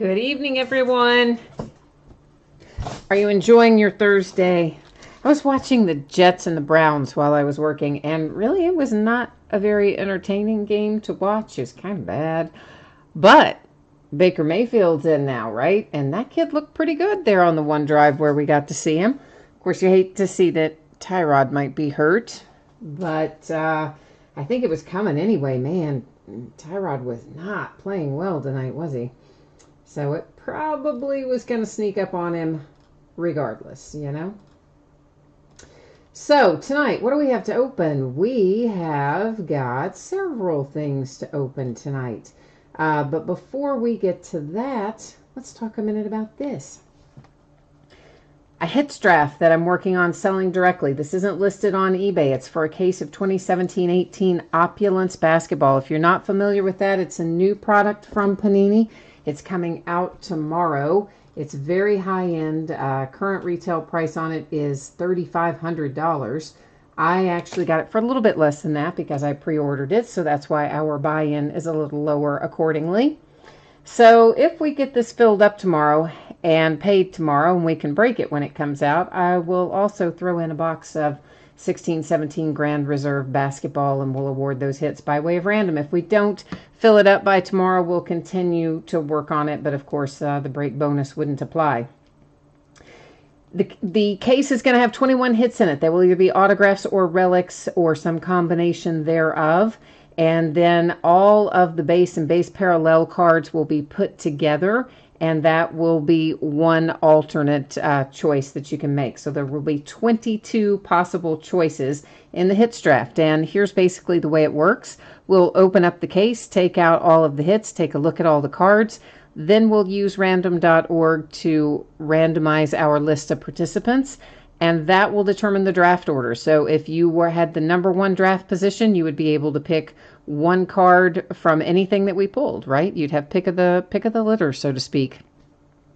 Good evening, everyone. Are you enjoying your Thursday? I was watching the Jets and the Browns while I was working, and really it was not a very entertaining game to watch. It was kind of bad. But Baker Mayfield's in now, right? And that kid looked pretty good there on the one drive where we got to see him. Of course, you hate to see that Tyrod might be hurt, but I think it was coming anyway. Man, Tyrod was not playing well tonight, was he? So it probably was going to sneak up on him regardless, you know? So tonight, what do we have to open? We have got several things to open tonight. But before we get to that, let's talk a minute about this. A hits draft that I'm working on selling directly. This isn't listed on eBay. It's for a case of 2017-18 Opulence basketball. If you're not familiar with that, it's a new product from Panini. It's coming out tomorrow. It's very high-end. Current retail price on it is $3,500. I actually got it for a little bit less than that because I pre-ordered it, so that's why our buy-in is a little lower accordingly. So if we get this filled up tomorrow and paid tomorrow, and we can break it when it comes out, I will also throw in a box of 16-17 Grand Reserve basketball, and we'll award those hits by way of random. If we don't fill it up by tomorrow, we'll continue to work on it, but of course the break bonus wouldn't apply. The case is going to have 21 hits in it. They will either be autographs or relics or some combination thereof. And then all of the base and base parallel cards will be put together, and that will be one alternate choice that you can make. So there will be 22 possible choices in the hits draft. And here's basically the way it works. We'll open up the case, take out all of the hits, take a look at all the cards. Then we'll use random.org to randomize our list of participants, and that will determine the draft order. So if you had the number one draft position, you would be able to pick one card from anything that we pulled, right? You'd have pick of the litter, so to speak.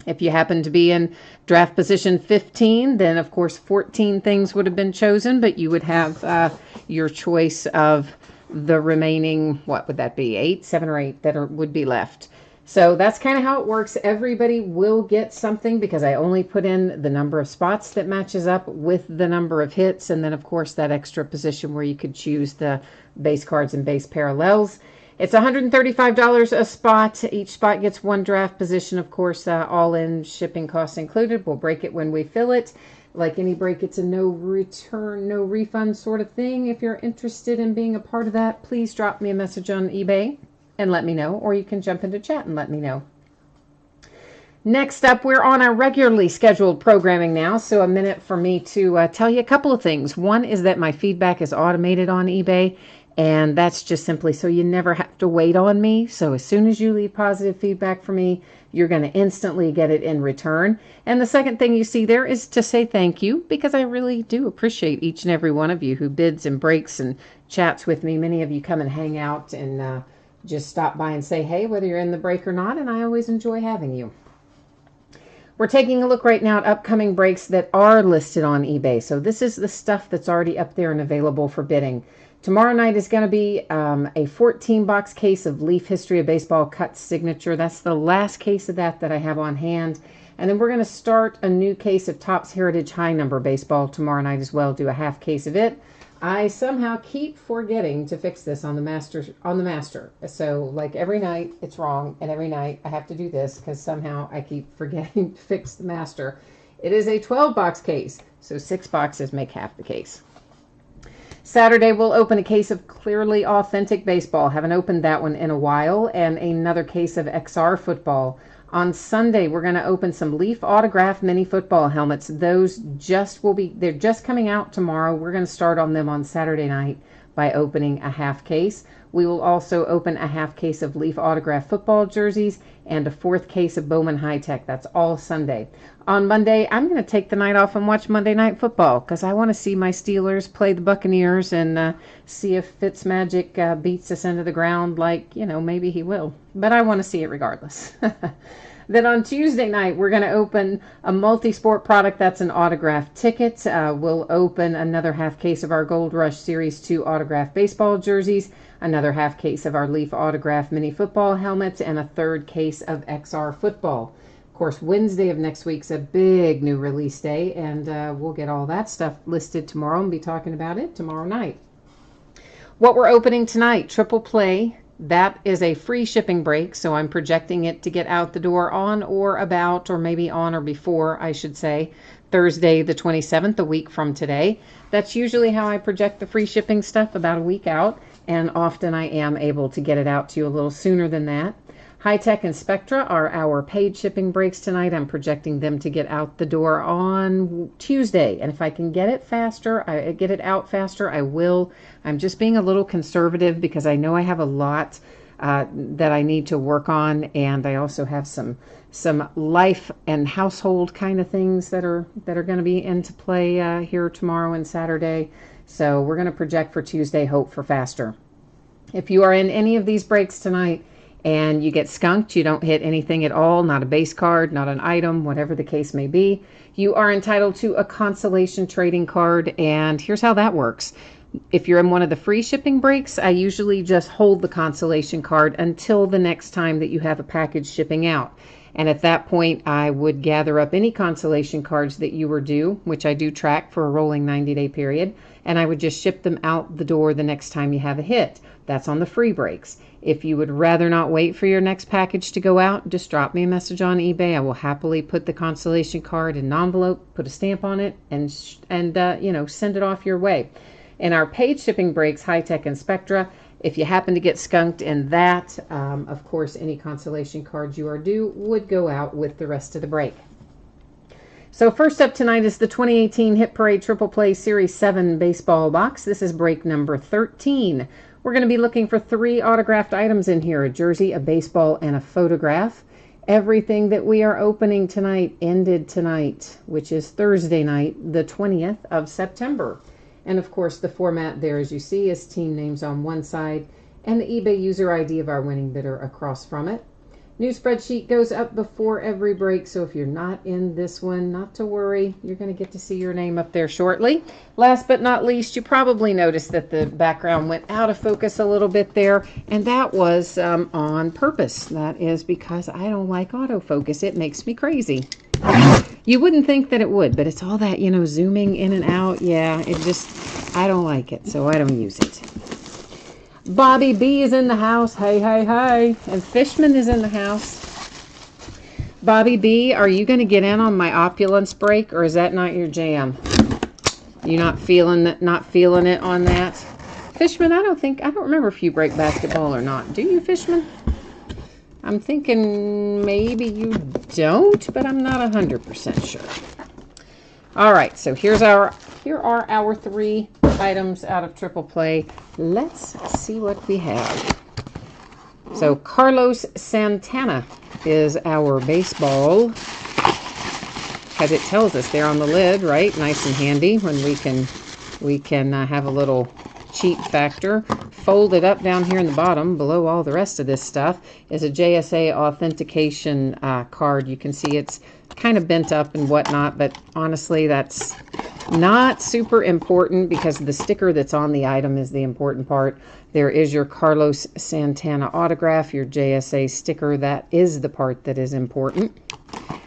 If you happen to be in draft position 15, then of course 14 things would have been chosen, but you would have your choice of the remaining, what would that be, 7 or 8 that would be left. So that's kind of how it works. Everybody will get something because I only put in the number of spots that matches up with the number of hits. And then, of course, that extra position where you could choose the base cards and base parallels. It's $135 a spot. Each spot gets one draft position, of course, all in, shipping costs included. We'll break it when we fill it. Like any break, it's a no return, no refund sort of thing. If you're interested in being a part of that, please drop me a message on eBay and let me know, or you can jump into chat and let me know. Next up, we're on our regularly scheduled programming now, so a minute for me to tell you a couple of things. One is that my feedback is automated on eBay, and that's just simply so you never have to wait on me. So as soon as you leave positive feedback for me, you're going to instantly get it in return. And the second thing you see there is to say thank you, because I really do appreciate each and every one of you who bids and breaks and chats with me. Many of you come and hang out and just stop by and say hey, whether you're in the break or not, and I always enjoy having you. We're taking a look right now at upcoming breaks that are listed on eBay. So this is the stuff that's already up there and available for bidding. Tomorrow night is going to be a 14-box case of Leaf History of Baseball Cut Signature. That's the last case of that I have on hand. And then we're going to start a new case of Topps Heritage High Number Baseball tomorrow night as well. Do a half case of it. I somehow keep forgetting to fix this on the master. So like every night it's wrong, and every night I have to do this because somehow I keep forgetting to fix the master. It is a 12-box case, so 6 boxes make half the case. Saturday we'll open a case of Clearly Authentic Baseball. Haven't opened that one in a while, and another case of XR Football. On Sunday, we're going to open some Leaf Autograph Mini Football helmets. Those they're just coming out tomorrow. We're going to start on them on Saturday night by opening a half case. We will also open a half case of Leaf Autograph football jerseys and a 4th case of Bowman High Tech. That's all Sunday. On Monday, I'm going to take the night off and watch Monday Night Football because I want to see my Steelers play the Buccaneers and see if Fitzmagic beats us into the ground like, maybe he will. But I want to see it regardless. Then on Tuesday night, we're going to open a multi-sport product. That's an autographed ticket. We'll open another half case of our Gold Rush Series 2 autographed baseball jerseys, another half case of our Leaf autographed mini football helmets, and a third case of XR football. Of course, Wednesday of next week's a big new release day, and we'll get all that stuff listed tomorrow and be talking about it tomorrow night. What we're opening tonight, Triple Play. That is a free shipping break, so I'm projecting it to get out the door on or about, or maybe on or before, I should say, Thursday the 27th, a week from today. That's usually how I project the free shipping stuff, about a week out, and often I am able to get it out to you a little sooner than that. High Tech and Spectra are our paid shipping breaks tonight. I'm projecting them to get out the door on Tuesday. And if I can get it faster, get it out faster, I will. I'm just being a little conservative because I know I have a lot that I need to work on, and I also have some life and household kind of things that are going to be into play here tomorrow and Saturday. So we're going to project for Tuesday, hope for faster. If you are in any of these breaks tonight, and you get skunked, you don't hit anything at all, not a base card, not an item, whatever the case may be, you are entitled to a consolation trading card, and here's how that works. If you're in one of the free shipping breaks, I usually just hold the consolation card until the next time that you have a package shipping out. And at that point, I would gather up any consolation cards that you were due, which I do track for a rolling 90-day period, and I would just ship them out the door the next time you have a hit. That's on the free breaks. If you would rather not wait for your next package to go out, just drop me a message on eBay. I will happily put the consolation card in an envelope, put a stamp on it, and send it off your way. In our paid shipping breaks, High Tech and Spectra, if you happen to get skunked in that, of course, any consolation cards you are due would go out with the rest of the break. So first up tonight is the 2018 Hit Parade Triple Play Series 7 baseball box. This is break number 13. We're going to be looking for 3 autographed items in here, a jersey, a baseball, and a photograph. Everything that we are opening tonight ended tonight, which is Thursday night, the 20th of September. And of course, the format there, as you see, is team names on one side and the eBay user ID of our winning bidder across from it. New spreadsheet goes up before every break, so if you're not in this one, not to worry. You're going to get to see your name up there shortly. Last but not least, you probably noticed that the background went out of focus a little bit there, and that was on purpose. That is because I don't like autofocus. It makes me crazy. You wouldn't think that it would, but it's all that, zooming in and out. Yeah, I don't like it, so I don't use it. Bobby B is in the house. Hey, hey, hey. And Fishman is in the house. Bobby B, are you going to get in on my opulence break, or is that not your jam? You not feeling it on that? Fishman, I don't remember if you break basketball or not. Do you, Fishman? I'm thinking maybe you don't, but I'm not 100% sure. All right, so here are our 3 items out of Triple Play. Let's see what we have. So Carlos Santana is our baseball, as it tells us there on the lid, right? Nice and handy when we can have a little cheat factor. Folded up down here in the bottom, below all the rest of this stuff, is a JSA authentication card. You can see it's kind of bent up and whatnot, but honestly, that's not super important because the sticker that's on the item is the important part. There is your Carlos Santana autograph, your JSA sticker. That is the part that is important.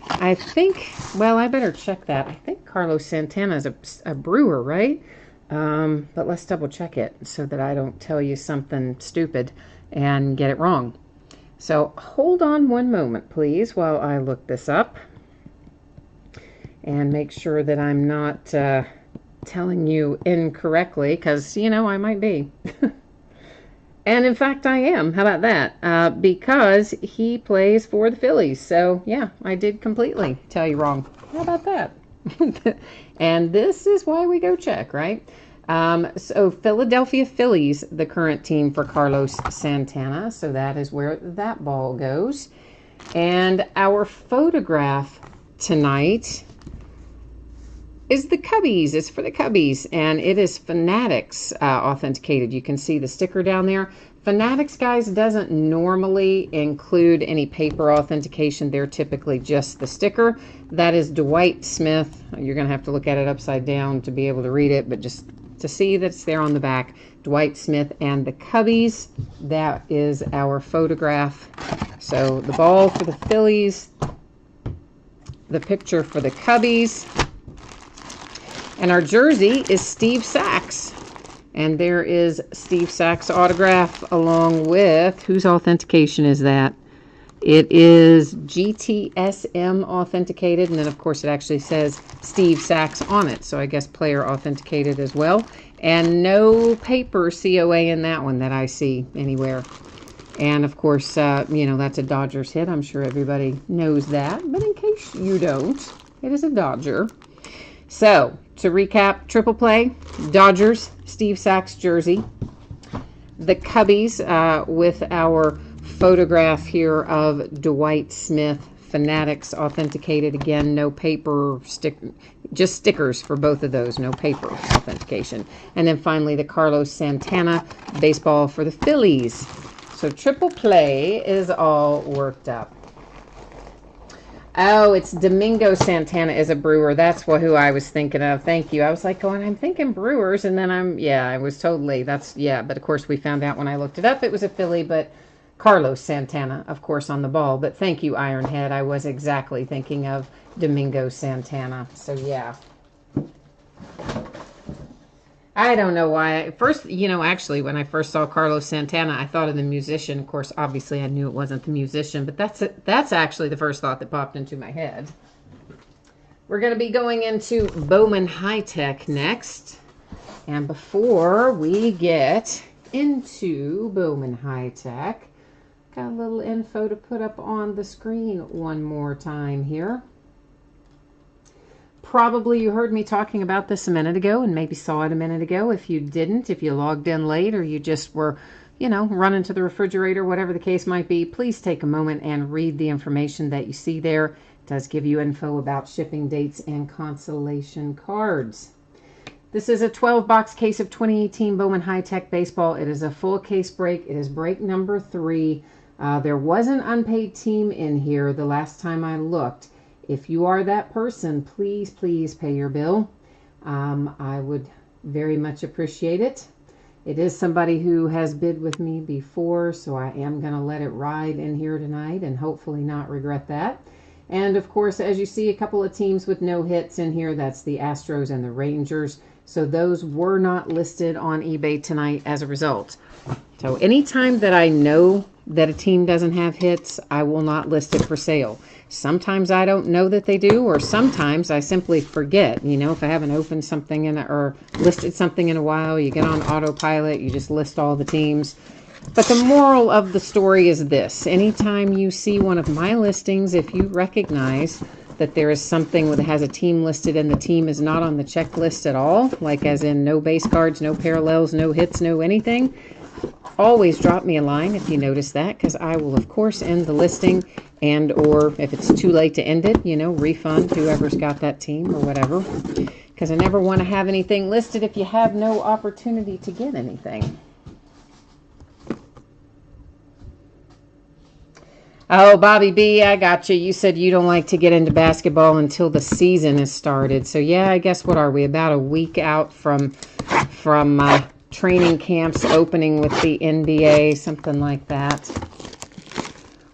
I think, well, I better check that. I think Carlos Santana is a brewer, right? But let's double check it so that I don't tell you something stupid and get it wrong. So hold on one moment, please, while I look this up and make sure that I'm not telling you incorrectly, because, I might be. And in fact, I am. How about that? Because he plays for the Phillies. So, yeah, I did completely tell you wrong. How about that? And this is why we go check, right? So Philadelphia Phillies, the current team for Carlos Santana. So that is where that ball goes. And our photograph tonight is the Cubbies. It's for the Cubbies, and it is Fanatics authenticated. You can see the sticker down there. Fanatics, guys, doesn't normally include any paper authentication. They're typically just the sticker. That is Dwight Smith. You're going to have to look at it upside down to be able to read it, but just to see that it's there on the back. Dwight Smith and the Cubbies. That is our photograph. So the ball for the Phillies, the picture for the Cubbies, and our jersey is Steve Sax. And there is Steve Sax' autograph along with, whose authentication is that? It is GTSM authenticated, and then of course it actually says Steve Sax on it, so I guess player authenticated as well. And no paper COA in that one that I see anywhere. And of course, you know, that's a Dodgers hit. I'm sure everybody knows that, but in case you don't, it is a Dodger. So, to recap, triple play, Dodgers, Steve Sax jersey, the Cubbies with our photograph here of Dwight Smith, Fanatics authenticated, again, no paper, just stickers for both of those, no paper authentication. And then finally the Carlos Santana baseball for the Phillies. So triple play is all worked up. Oh, it's Domingo Santana is a Brewer. That's who I was thinking of. Thank you. I was like going, I'm thinking Brewers, and then I was totally, but of course we found out when I looked it up, it was a Philly, but Carlos Santana, of course, on the ball. But thank you, Ironhead. I was exactly thinking of Domingo Santana. So, yeah. I don't know why. First, you know, actually, when I first saw Carlos Santana, I thought of the musician. Of course, obviously, I knew it wasn't the musician, but that's actually the first thought that popped into my head. We're going to be going into Bowman High Tech next. And before we get into Bowman High Tech, got a little info to put up on the screen one more time here. Probably you heard me talking about this a minute ago and maybe saw it a minute ago. If you didn't, if you logged in late or you just were, you know, running to the refrigerator, whatever the case might be, please take a moment and read the information that you see there. It does give you info about shipping dates and consolation cards. This is a 12-box case of 2018 Bowman High Tech Baseball. It is a full case break. It is break number 3. There was an unpaid team in here the last time I looked. If you are that person, please, please pay your bill. I would very much appreciate it. It is somebody who has bid with me before, so I am going to let it ride in here tonight and hopefully not regret that. And, of course, as you see, a couple of teams with no hits in here. That's the Astros and the Rangers. So those were not listed on eBay tonight as a result. So anytime that I know that a team doesn't have hits, I will not list it for sale. Sometimes I don't know that they do, or sometimes I simply forget. You know, if I haven't opened something in or listed something in a while, you get on autopilot, you just list all the teams. But the moral of the story is this. Anytime you see one of my listings, if you recognize that there is something that has a team listed and the team is not on the checklist at all, like as in no base cards, no parallels, no hits, no anything, always drop me a line if you notice that, because I will, of course, end the listing, and or if it's too late to end it, you know, refund whoever's got that team or whatever, because I never want to have anything listed if you have no opportunity to get anything. Oh, Bobby B, I got you. You said you don't like to get into basketball until the season is started. So, yeah, I guess what are we? About a week out from training camps opening with the NBA, something like that.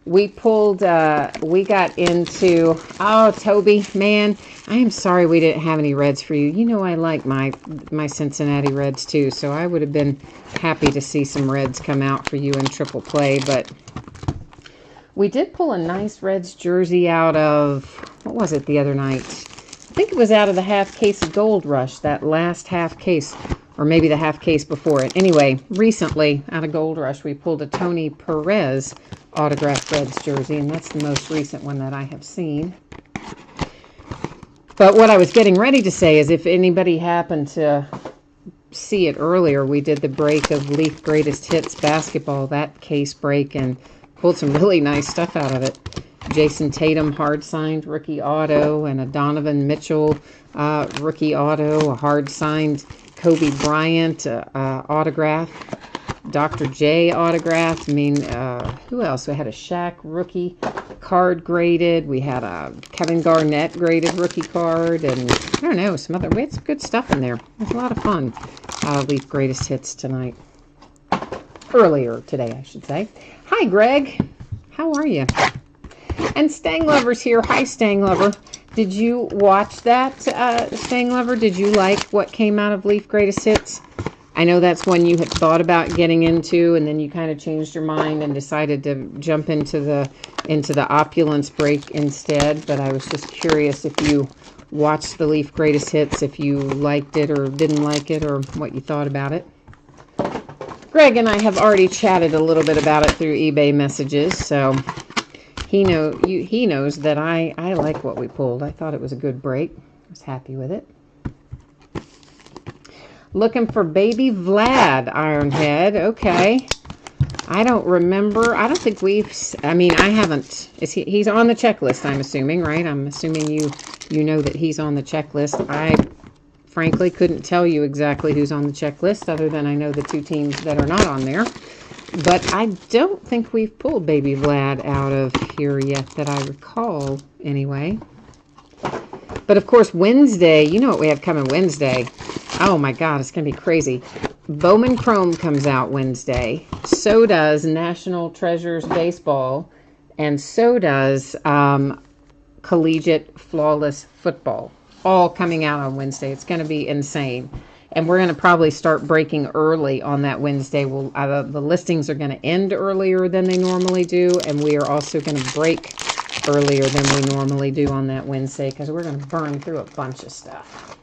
We got into, oh, Toby, man, I am sorry we didn't have any Reds for you. You know I like my Cincinnati Reds too, so I would have been happy to see some Reds come out for you in triple play, but we did pull a nice Reds jersey out of, what was it the other night? I think it was out of the half case of Gold Rush, that last half case, or maybe the half case before it. Anyway, recently, out of Gold Rush, we pulled a Tony Perez autographed Reds jersey, and that's the most recent one that I have seen. But what I was getting ready to say is if anybody happened to see it earlier, we did the break of Leaf Greatest Hits basketball, that case break, and pulled some really nice stuff out of it. Jason Tatum hard-signed rookie auto, and a Donovan Mitchell rookie auto, a hard-signed Kobe Bryant autograph. Dr. J autographed. I mean, who else? We had a Shaq rookie card graded. We had a Kevin Garnett graded rookie card. And I don't know, we had some good stuff in there. It was a lot of fun. Leaf Greatest Hits tonight. Earlier today, I should say. Hi, Greg. How are you? And Stang Lover's here. Hi, Stang Lover. Did you watch that, Stang Lover? Did you like what came out of Leaf Greatest Hits? I know that's one you had thought about getting into, and then you kind of changed your mind and decided to jump into the opulence break instead. But I was just curious if you watched the Leaf Greatest Hits, if you liked it or didn't like it, or what you thought about it. Greg and I have already chatted a little bit about it through eBay messages, so he knows that I like what we pulled. I thought it was a good break. I was happy with it. Looking for Baby Vlad, Ironhead. Okay. I don't remember. I don't think I haven't. He's on the checklist, I'm assuming, right? I'm assuming you know that he's on the checklist. I frankly couldn't tell you exactly who's on the checklist, other than I know the two teams that are not on there. But I don't think we've pulled Baby Vlad out of here yet that I recall, anyway. But, of course, Wednesday, you know what we have coming Wednesday. Oh, my God, it's going to be crazy. Bowman Chrome comes out Wednesday. So does National Treasures Baseball. And so does Collegiate Flawless Football. All coming out on Wednesday. It's going to be insane. And we're going to probably start breaking early on that Wednesday. The listings are going to end earlier than they normally do. And we are also going to break earlier than we normally do on that Wednesday, because we're going to burn through a bunch of stuff.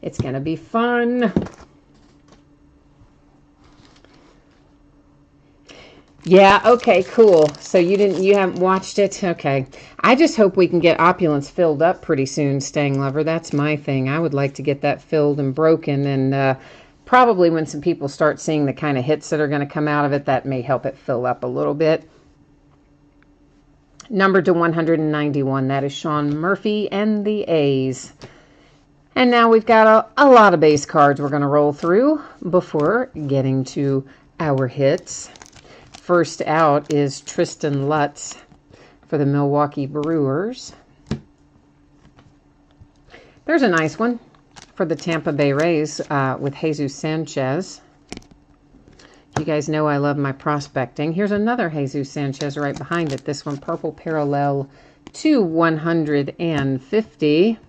It's going to be fun. Yeah, okay, cool. So you haven't watched it? Okay. I just hope we can get Opulence filled up pretty soon, Stang Lover. That's my thing. I would like to get that filled and broken, and probably when some people start seeing the kind of hits that are going to come out of it, that may help it fill up a little bit. Number to 191, that is Sean Murphy and the A's. And now we've got a lot of base cards we're going to roll through before getting to our hits. First out is Tristan Lutz for the Milwaukee Brewers. There's a nice one for the Tampa Bay Rays with Jesus Sanchez. You guys know I love my prospecting. Here's another Jesus Sanchez right behind it. This one, purple parallel to 150.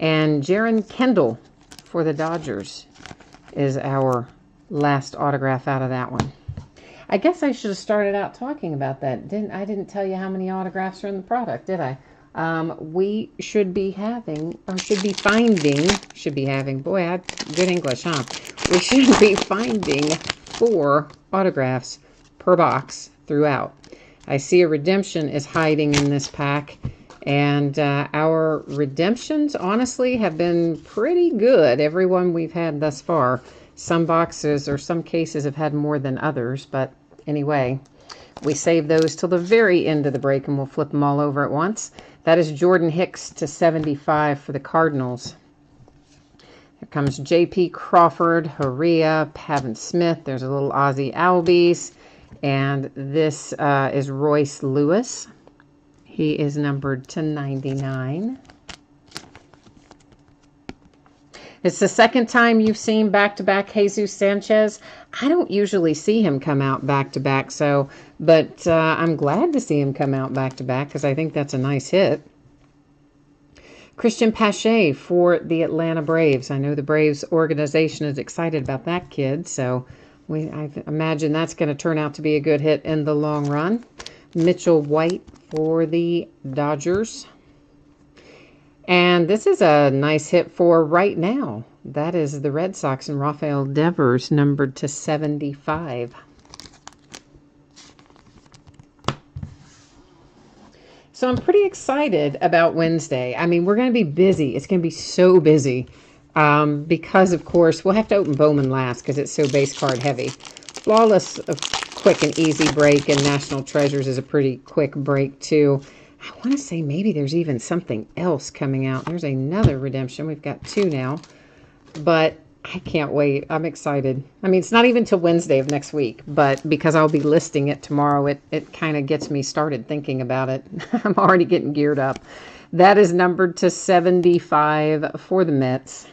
And Jaron Kendall for the Dodgers is our last autograph out of that one. I guess I should have started out talking about that. I didn't tell you how many autographs are in the product, did I? We should be having, or should be having, boy, good English, huh? We should be finding 4 autographs per box throughout. I see a redemption is hiding in this pack, and our redemptions, honestly, have been pretty good. Every one we've had thus far. Some boxes or some cases have had more than others, but anyway, we save those till the very end of the break, and we'll flip them all over at once. That is Jordan Hicks to 75 for the Cardinals. Here comes J.P. Crawford, Horia, Pavin Smith. There's a little Ozzie Albies. And this is Royce Lewis. He is numbered to 99. It's the second time you've seen back-to-back Jesus Sanchez. I don't usually see him come out back-to-back, but I'm glad to see him come out back-to-back because I think that's a nice hit. Christian Pache for the Atlanta Braves. I know the Braves organization is excited about that kid, so I imagine that's going to turn out to be a good hit in the long run. Mitchell White for the Dodgers. And this is a nice hit for right now. That is the Red Sox and Rafael Devers, numbered to 75. So I'm pretty excited about Wednesday. I mean, we're going to be busy. It's going to be so busy because, of course, we'll have to open Bowman last because it's so base card heavy. Flawless, a quick and easy break, and National Treasures is a pretty quick break, too. I want to say maybe there's even something else coming out. There's another redemption. We've got 2 now. But I can't wait. I'm excited. I mean, it's not even till Wednesday of next week, but because I'll be listing it tomorrow, it kind of gets me started thinking about it. I'm already getting geared up. That is numbered to 75 for the Mets.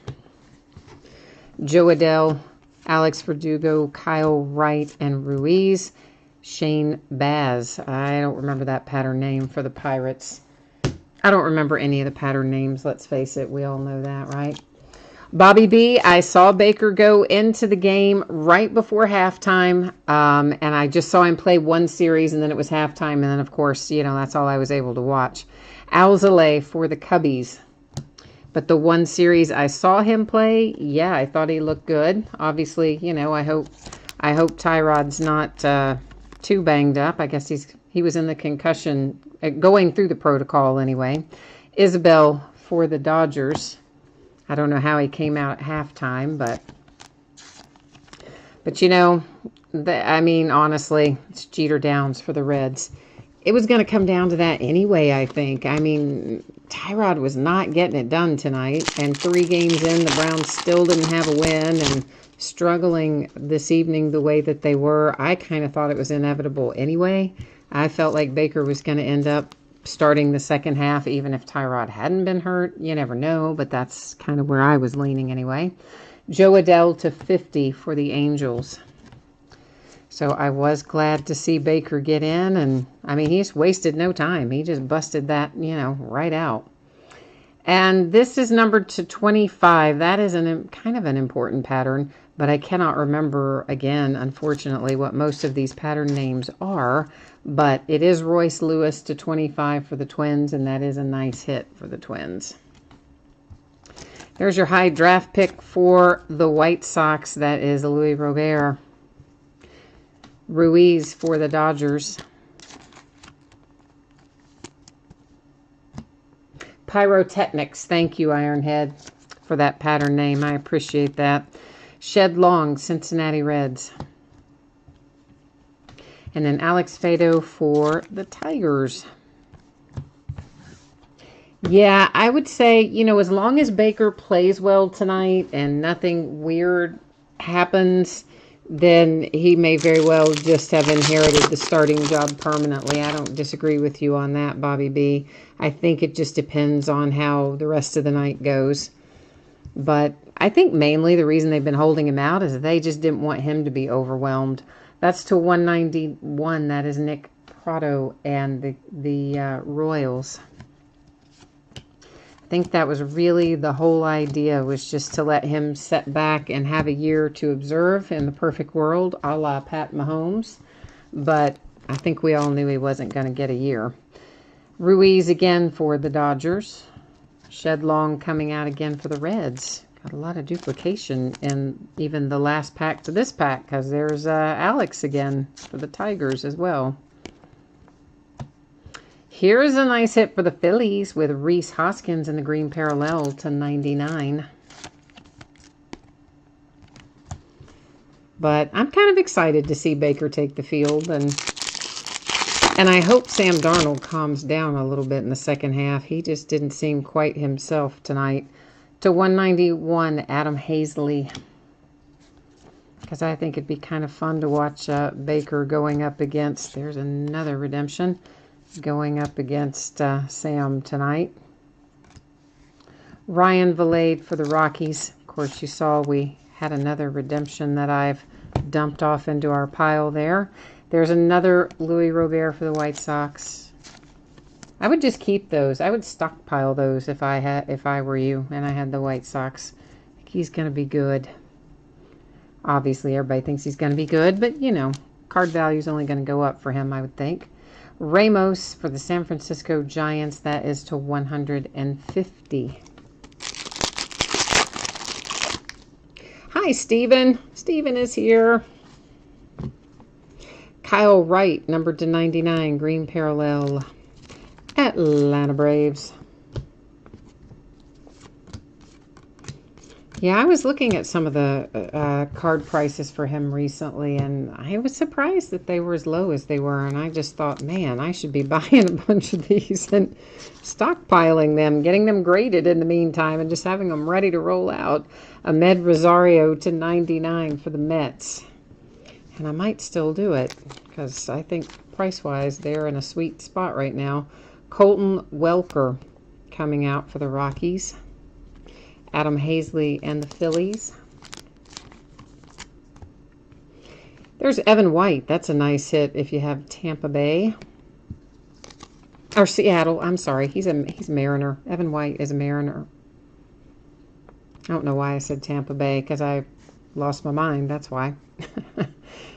Joe Adell, Alex Verdugo, Kyle Wright, and Ruiz. Shane Baz. I don't remember that pattern name for the Pirates. I don't remember any of the pattern names, let's face it. We all know that, right? Bobby B, I saw Baker go into the game right before halftime, and I just saw him play one series, and then it was halftime, and then, of course, that's all I was able to watch. Alzolay for the Cubbies. But the one series I saw him play, yeah, I thought he looked good. Obviously, I hope Tyrod's not too banged up. I guess he was in the concussion, going through the protocol anyway. Isabel for the Dodgers. I don't know how he came out at halftime, but honestly, it's Jeter Downs for the Reds. It was going to come down to that anyway, I think. I mean, Tyrod was not getting it done tonight, and 3 games in, the Browns still didn't have a win, and struggling this evening the way that they were. I kind of thought it was inevitable anyway. I felt like Baker was going to end up starting the second half, even if Tyrod hadn't been hurt. You never know, but that's kind of where I was leaning anyway. Joe Adell to 50 for the Angels. So I was glad to see Baker get in, and I mean, he just wasted no time. He just busted that, right out. And this is numbered to 25. That is kind of an important pattern, but I cannot remember, again, unfortunately, what most of these pattern names are. But it is Royce Lewis to 25 for the Twins, and that is a nice hit for the Twins. There's your high draft pick for the White Sox. That is Louis Robert. Ruiz for the Dodgers. Pyrotechnics. Thank you, Ironhead, for that pattern name. I appreciate that. Shed Long, Cincinnati Reds. And then Alex Fado for the Tigers. Yeah, I would say, as long as Baker plays well tonight and nothing weird happens, then he may very well just have inherited the starting job permanently. I don't disagree with you on that, Bobby B. I think it just depends on how the rest of the night goes. But I think mainly the reason they've been holding him out is they just didn't want him to be overwhelmed. That's to 191. That is Nick Prado and the Royals. I think that was really the whole idea, was just to let him set back and have a year to observe in the perfect world, a la Pat Mahomes. But I think we all knew he wasn't going to get a year. Ruiz again for the Dodgers. Shed Long coming out again for the Reds. Got a lot of duplication in even the last pack to this pack, because there's Alex again for the Tigers as well. Here's a nice hit for the Phillies with Rhys Hoskins in the green parallel to 99. But I'm kind of excited to see Baker take the field, and I hope Sam Darnold calms down a little bit in the second half. He just didn't seem quite himself tonight. To 191, Adam Hazley. Because I think it'd be kind of fun to watch Baker going up against, there's another redemption, going up against Sam tonight. Ryan Valade for the Rockies. Of course, you saw we had another redemption that I've dumped off into our pile there. There's another Louis Robert for the White Sox. I would just keep those. I would stockpile those if I were you and I had the White Sox. I think he's going to be good. Obviously, everybody thinks he's going to be good, but, card value is only going to go up for him, I would think. Ramos for the San Francisco Giants. That is to 150. Hi, Steven. Steven is here. Kyle Wright, numbered to 99, green parallel. Atlanta Braves. Yeah, I was looking at some of the card prices for him recently, and I was surprised that they were as low as they were. And I just thought, man, I should be buying a bunch of these and stockpiling them, getting them graded in the meantime, and just having them ready to roll out. Ahmed Rosario to 99 for the Mets. And I might still do it because I think price-wise they're in a sweet spot right now. Colton Welker coming out for the Rockies. Adam Hazley and the Phillies. There's Evan White. That's a nice hit if you have Tampa Bay. Or Seattle. I'm sorry. He's Mariner. Evan White is a Mariner. I don't know why I said Tampa Bay because I lost my mind. That's why.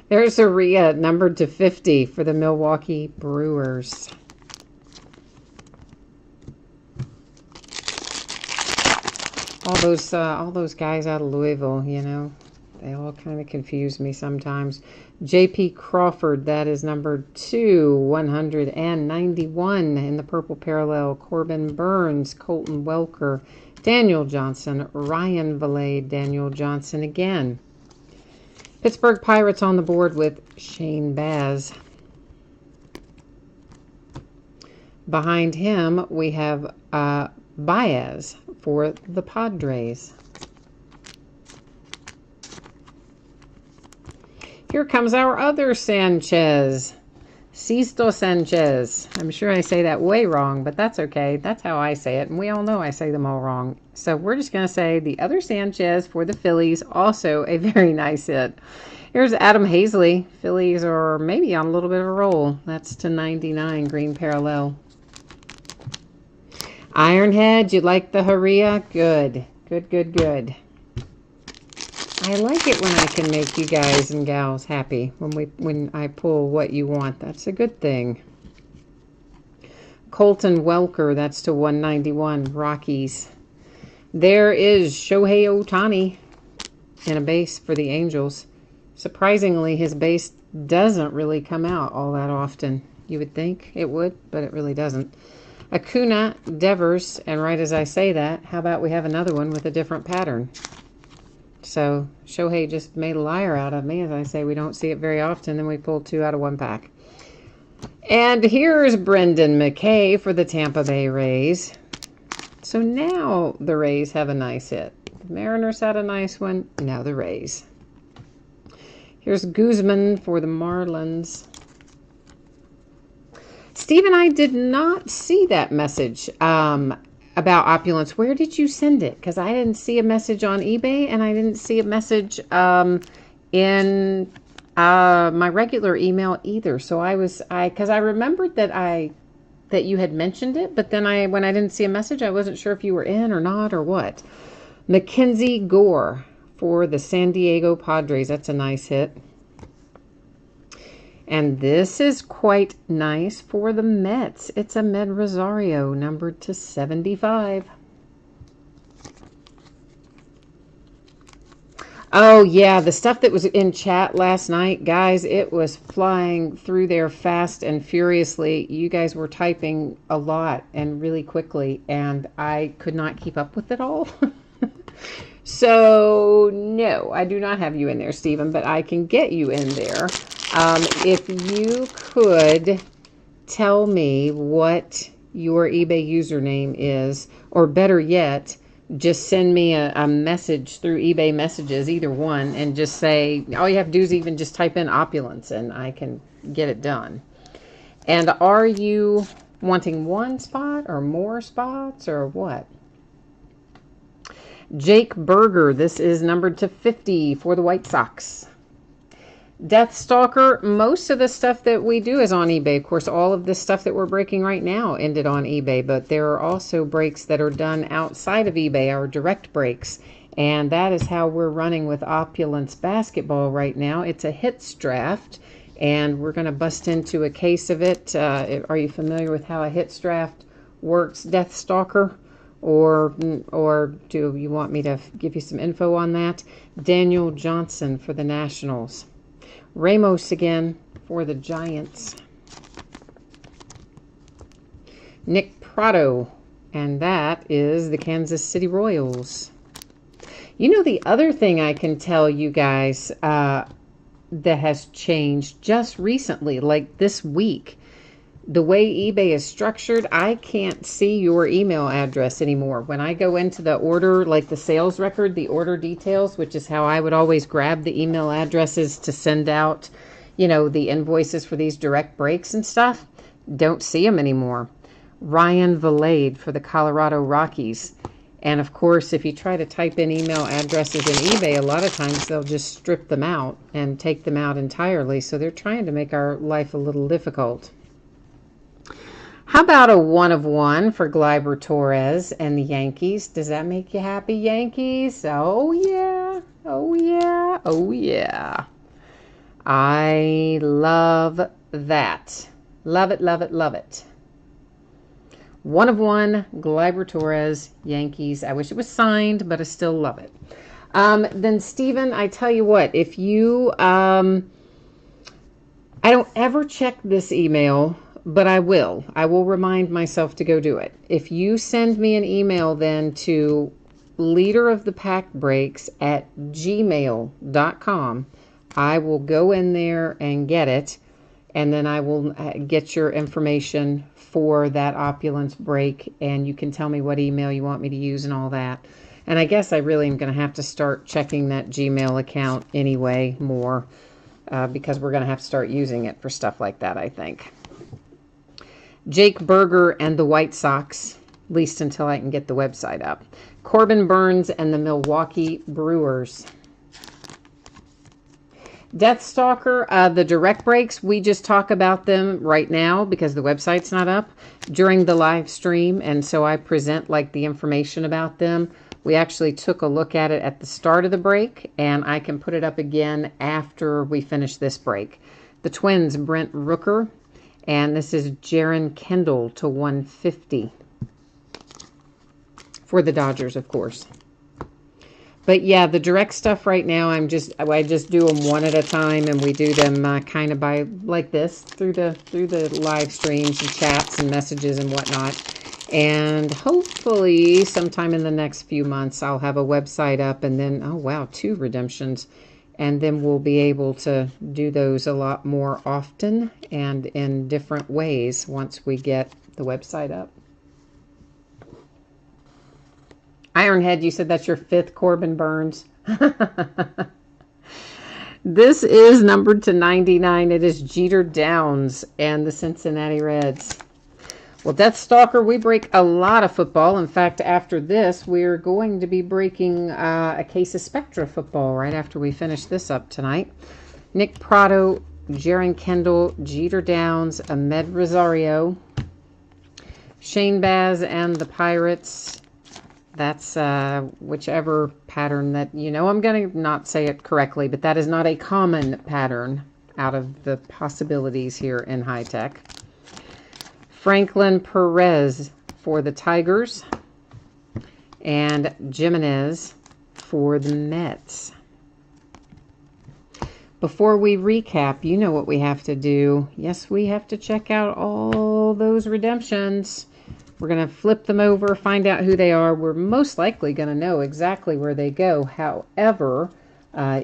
There's Uriah numbered to 50 for the Milwaukee Brewers. All those guys out of Louisville, you know, they all kind of confuse me sometimes. J.P. Crawford, that is number 191 in the purple parallel. Corbin Burns, Colton Welker, Daniel Johnson, Ryan Valade, Daniel Johnson again. Pittsburgh Pirates on the board with Shane Baz. Behind him, we have Baez for the Padres. Here comes our other Sanchez. Sisto Sanchez. I'm sure I say that way wrong, but that's okay. That's how I say it, and we all know I say them all wrong. So we're just going to say the other Sanchez for the Phillies, also a very nice hit. Here's Adam Hazley. Phillies are maybe on a little bit of a roll. That's to 99, green parallel. Ironhead, you like the Uriah? Good. Good, good, good. I like it when I can make you guys and gals happy when I pull what you want. That's a good thing. Colton Welker, that's to 191, Rockies. There is Shohei Ohtani in a base for the Angels. Surprisingly, his base doesn't really come out all that often. You would think it would, but it really doesn't. Acuna, Devers, and right as I say that, how about we have another one with a different pattern? So Shohei just made a liar out of me. As I say, we don't see it very often, then we pull 2 out of 1 pack. And here's Brendan McKay for the Tampa Bay Rays. So now the Rays have a nice hit. The Mariners had a nice one. Now the Rays. Here's Guzman for the Marlins. Steve and I did not see that message about Opulence. Where did you send it? Because I didn't see a message on eBay, and I didn't see a message in my regular email either. So because I remembered that you had mentioned it, but then when I didn't see a message, I wasn't sure if you were in or not or what. Mackenzie Gore for the San Diego Padres. That's a nice hit. And this is quite nice for the Mets. It's Ahmed Rosario, numbered to 75. Oh, yeah, the stuff that was in chat last night, guys, it was flying through there fast and furiously. You guys were typing a lot and really quickly, and I could not keep up with it all. So, no, I do not have you in there, Stephen, but I can get you in there. If you could tell me what your eBay username is, or better yet, just send me a message through eBay messages, either one, and just say, all you have to do is even just type in Opulence, and I can get it done. And are you wanting one spot or more spots or what? Jake Berger, this is numbered to 50 for the White Sox. Deathstalker, most of the stuff that we do is on eBay. Of course, all of the stuff that we're breaking right now ended on eBay, but there are also breaks that are done outside of eBay, our direct breaks, and that is how we're running with Opulence Basketball right now. It's a hits draft, and we're going to bust into a case of it. Are you familiar with how a hits draft works, Deathstalker? Or do you want me to give you some info on that? Daniel Johnson for the Nationals. Ramos again for the Giants. Nick Prado, and that is the Kansas City Royals. You know, the other thing I can tell you guys that has changed just recently, like this week, the way eBay is structured, I can't see your email address anymore. When I go into the order, like the sales record, the order details, which is how I would always grab the email addresses to send out, you know, the invoices for these direct breaks and stuff, don't see them anymore. Ryan Valade for the Colorado Rockies. And of course, if you try to type in email addresses in eBay, a lot of times they'll just strip them out and take them out entirely. So they're trying to make our life a little difficult. How about a 1 of 1 for Gleyber Torres and the Yankees? Does that make you happy, Yankees? Oh, yeah. Oh, yeah. Oh, yeah. I love that. Love it, love it, love it. 1 of 1, Gleyber Torres, Yankees. I wish it was signed, but I still love it. Then, Stephen, I tell you what, if you, I don't ever check this email, but I will. I will remind myself to go do it. If you send me an email then to leaderofthepackbreaks@gmail.com, I will go in there and get it, and then I will get your information for that opulence break, and you can tell me what email you want me to use and all that. And I guess I really am going to have to start checking that Gmail account anyway more, because we're going to have to start using it for stuff like that, I think. Jake Berger and the White Sox, at least until I can get the website up. Corbin Burns and the Milwaukee Brewers. Deathstalker, the direct breaks, we just talk about them right now because the website's not up during the live stream, and so I present like the information about them. We actually took a look at it at the start of the break, and I can put it up again after we finish this break. The Twins, Brent Rooker, and this is Jaron Kendall to 150 for the Dodgers, of course. But yeah, the direct stuff right now, I just do them one at a time, and we do them kind of by like this through the live streams and chats and messages and whatnot. And hopefully sometime in the next few months, I'll have a website up, and then, oh wow, 2 redemptions. And then we'll be able to do those a lot more often and in different ways once we get the website up. Ironhead, you said that's your 5th Corbin Burns. This is numbered to 99. It is Jeter Downs and the Cincinnati Reds. Well, Deathstalker, we break a lot of football. In fact, after this, we're going to be breaking a case of Spectra football right after we finish this up tonight. Nick Prado, Jaron Kendall, Jeter Downs, Ahmed Rosario, Shane Baz and the Pirates. That's whichever pattern that, you know, I'm going to not say it correctly, but that is not a common pattern out of the possibilities here in high tech. Franklin Perez for the Tigers, and Jimenez for the Mets. Before we recap, you know what we have to do. Yes, we have to check out all those redemptions. We're going to flip them over, find out who they are. We're most likely going to know exactly where they go. However,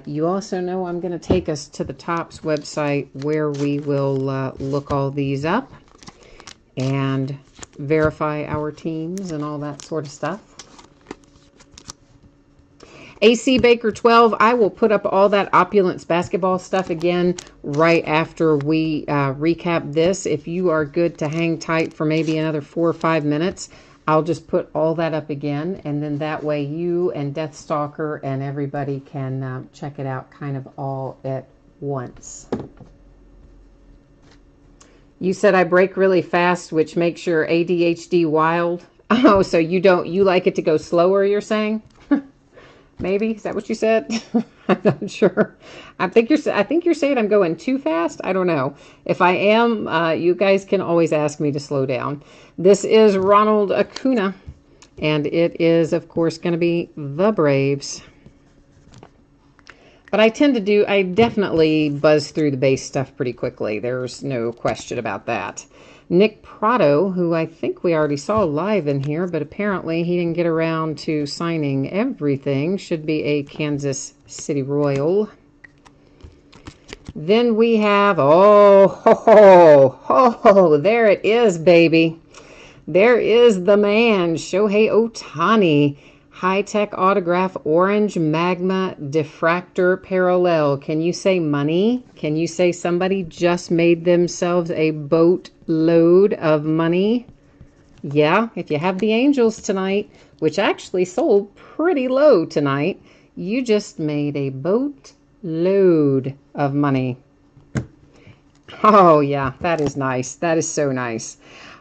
you also know I'm going to take us to the Topps website where we will look all these up and verify our teams and all that sort of stuff. AC Baker 12, I will put up all that Opulence basketball stuff again right after we recap this. If you are good to hang tight for maybe another 4 or 5 minutes, I'll just put all that up again, and then that way you and Deathstalker and everybody can check it out kind of all at once. You said I break really fast, which makes your ADHD wild. Oh, so you like it to go slower, you're saying? Maybe, is that what you said? I'm not sure. I think you're saying I'm going too fast. I don't know. If I am, you guys can always ask me to slow down. This is Ronald Acuna, and it is, of course, going to be the Braves. But I definitely buzz through the base stuff pretty quickly. There's no question about that. Nick Prado, who I think we already saw live in here, but apparently he didn't get around to signing everything, should be a Kansas City Royal. Then we have, there it is, baby. There is the man, Shohei Ohtani. High-tech autograph, orange magma diffractor parallel. Can you say money? Can you say somebody just made themselves a boatload of money? Yeah, if you have the Angels tonight, which actually sold pretty low tonight, you just made a boatload of money. Oh, yeah, that is nice. That is so nice.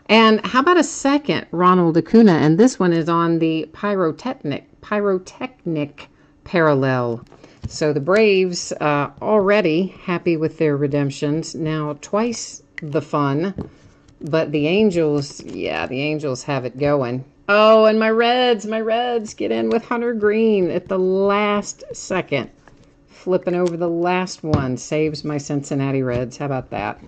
And how about a second Ronald Acuna? And this one is on the pyrotechnic parallel. So the Braves already happy with their redemptions. Now twice the fun. But the Angels, yeah, the Angels have it going. Oh, and my Reds get in with Hunter Green at the last second. Flipping over the last one saves my Cincinnati Reds. How about that?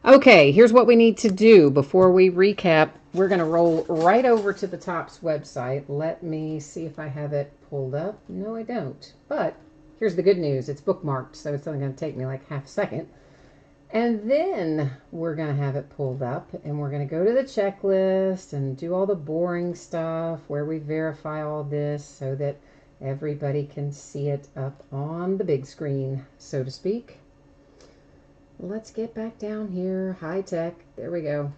Okay, here's what we need to do before we recap. We're going to roll right over to the Topps website. Let me see if I have it pulled up. No, I don't. But here's the good news. It's bookmarked, so it's only going to take me like half a second. And then we're going to have it pulled up, and we're going to go to the checklist and do all the boring stuff where we verify all this so that everybody can see it up on the big screen, so to speak. Let's get back down here. High tech. There we go.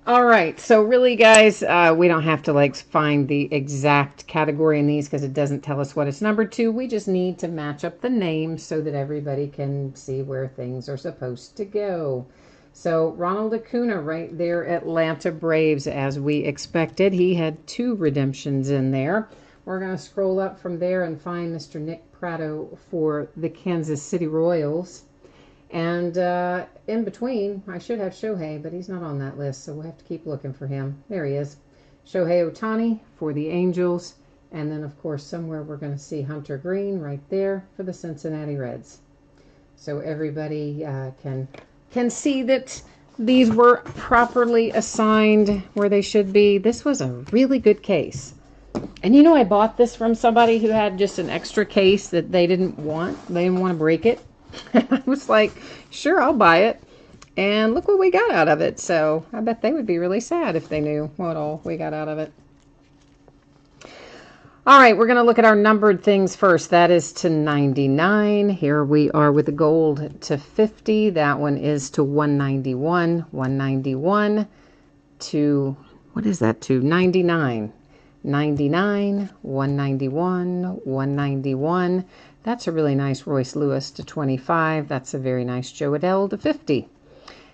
All right. So really, guys, we don't have to like find the exact category in these because it doesn't tell us what it's numbered to. We just need to match up the names so that everybody can see where things are supposed to go. So Ronald Acuna right there, Atlanta Braves, as we expected. He had 2 redemptions in there. We're going to scroll up from there and find Mr. Nick Prado for the Kansas City Royals. And in between, I should have Shohei, but he's not on that list, so we'll have to keep looking for him. There he is. Shohei Ohtani for the Angels. And then, of course, somewhere we're going to see Hunter Green right there for the Cincinnati Reds. So everybody can see that these were properly assigned where they should be. This was a really good case. And you know, I bought this from somebody who had just an extra case that they didn't want. They didn't want to break it. I was like, sure, I'll buy it. And look what we got out of it. So I bet they would be really sad if they knew what all we got out of it. All right, we're going to look at our numbered things first. That is to 99. Here we are with the gold to 50. That one is to 191. 191 to, what is that to? 99. 99, 191, 191. That's a really nice Royce Lewis to 25. That's a very nice Joe Adele to 50.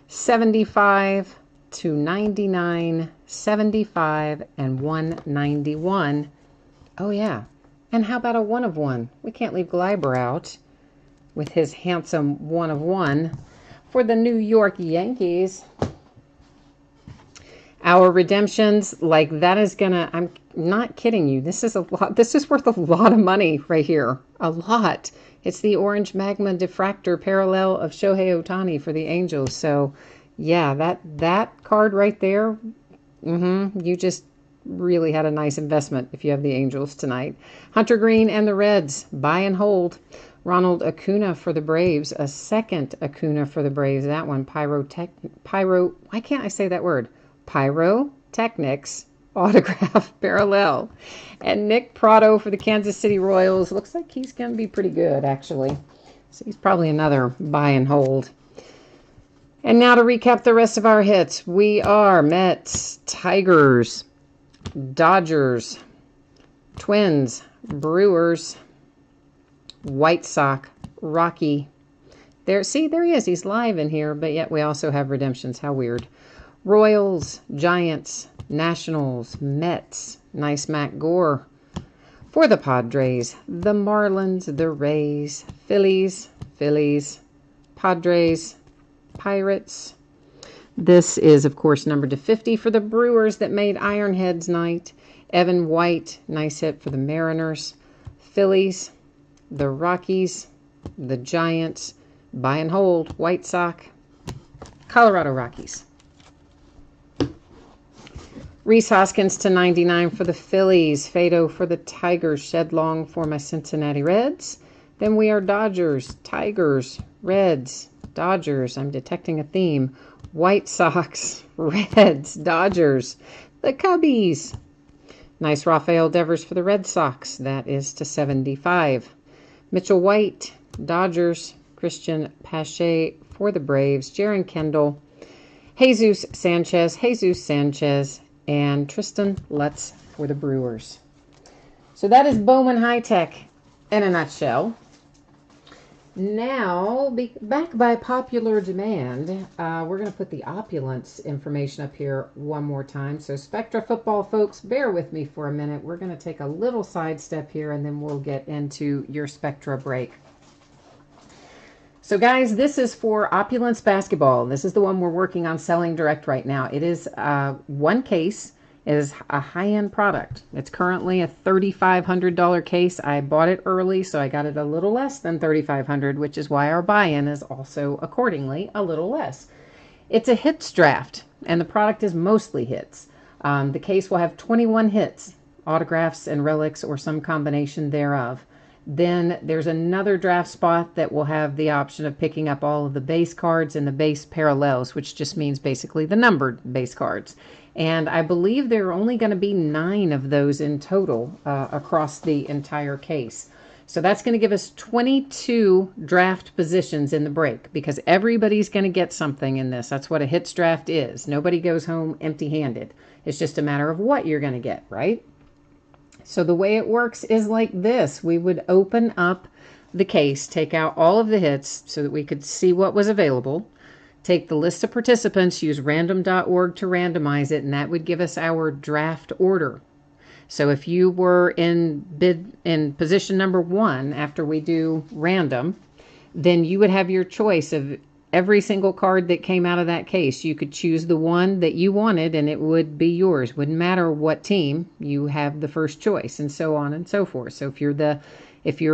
75 to 99, 75, and 191. Oh, yeah. And how about a 1 of 1? We can't leave Gleiber out with his handsome 1 of 1 for the New York Yankees. Our redemptions, like that is gonna, I'm not kidding you. This is a lot. This is worth a lot of money right here. A lot. It's the orange magma diffractor parallel of Shohei Ohtani for the Angels. So yeah, that card right there, you just really had a nice investment if you have the Angels tonight. Hunter Green and the Reds, buy and hold. Ronald Acuna for the Braves, a second Acuna for the Braves. That one, why can't I say that word? Pyrotechnics autograph parallel. And Nick Prado for the Kansas City Royals. Looks like he's going to be pretty good, actually. So he's probably another buy and hold. And now to recap the rest of our hits. We are Mets, Tigers, Dodgers, Twins, Brewers, White Sox, Rocky. There he is. He's live in here, but yet we also have redemptions. How weird. Royals, Giants, Nationals, Mets, nice Matt Gore. For the Padres, the Marlins, the Rays, Phillies, Padres, Pirates. This is, of course, numbered to 50 for the Brewers that made Ironheads night. Evan White, nice hit for the Mariners. Phillies, the Rockies, the Giants, buy and hold, White Sox, Colorado Rockies. Reese Hoskins to 99 for the Phillies. Fado for the Tigers. Shed Long for my Cincinnati Reds. Then we are Dodgers, Tigers, Reds, Dodgers. I'm detecting a theme. White Sox, Reds, Dodgers, the Cubbies. Nice Rafael Devers for the Red Sox. That is to 75. Mitchell White, Dodgers. Christian Pache for the Braves. Jaron Kendall. Jesus Sanchez. And Tristan Lutz for the Brewers. So that is Bowman High Tech in a nutshell. Now, back by popular demand, we're going to put the opulence information up here one more time. So Spectra football folks, bear with me for a minute. We're going to take a little sidestep here, and then we'll get into your Spectra break. So guys, this is for Opulence Basketball. This is the one we're working on selling direct right now. It is one case. It is a high-end product. It's currently a $3,500 case. I bought it early, so I got it a little less than $3,500, which is why our buy-in is also accordingly a little less. It's a hits draft, and the product is mostly hits. The case will have 21 hits, autographs and relics, or some combination thereof. Then there's another draft spot that will have the option of picking up all of the base cards and the base parallels, which just means basically the numbered base cards. And I believe there are only going to be 9 of those in total across the entire case. So that's going to give us 22 draft positions in the break, because everybody's going to get something in this. That's what a hits draft is. Nobody goes home empty-handed. It's just a matter of what you're going to get, right? So the way it works is like this. We would open up the case, take out all of the hits so that we could see what was available, take the list of participants, use random.org to randomize it, and that would give us our draft order. So if you were in position number 1 after we do random, then you would have your choice of every single card that came out of that case. You could choose the one that you wanted and it would be yours. Wouldn't matter what team, you have the first choice, and so on and so forth. So if you're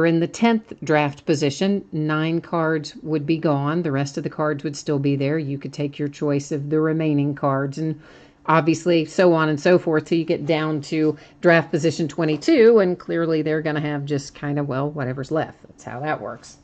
in the 10th draft position, 9 cards would be gone. The rest of the cards would still be there. You could take your choice of the remaining cards, and obviously so on and so forth till you get down to draft position 22, and clearly they're going to have just kind of, well, whatever's left. That's how that works.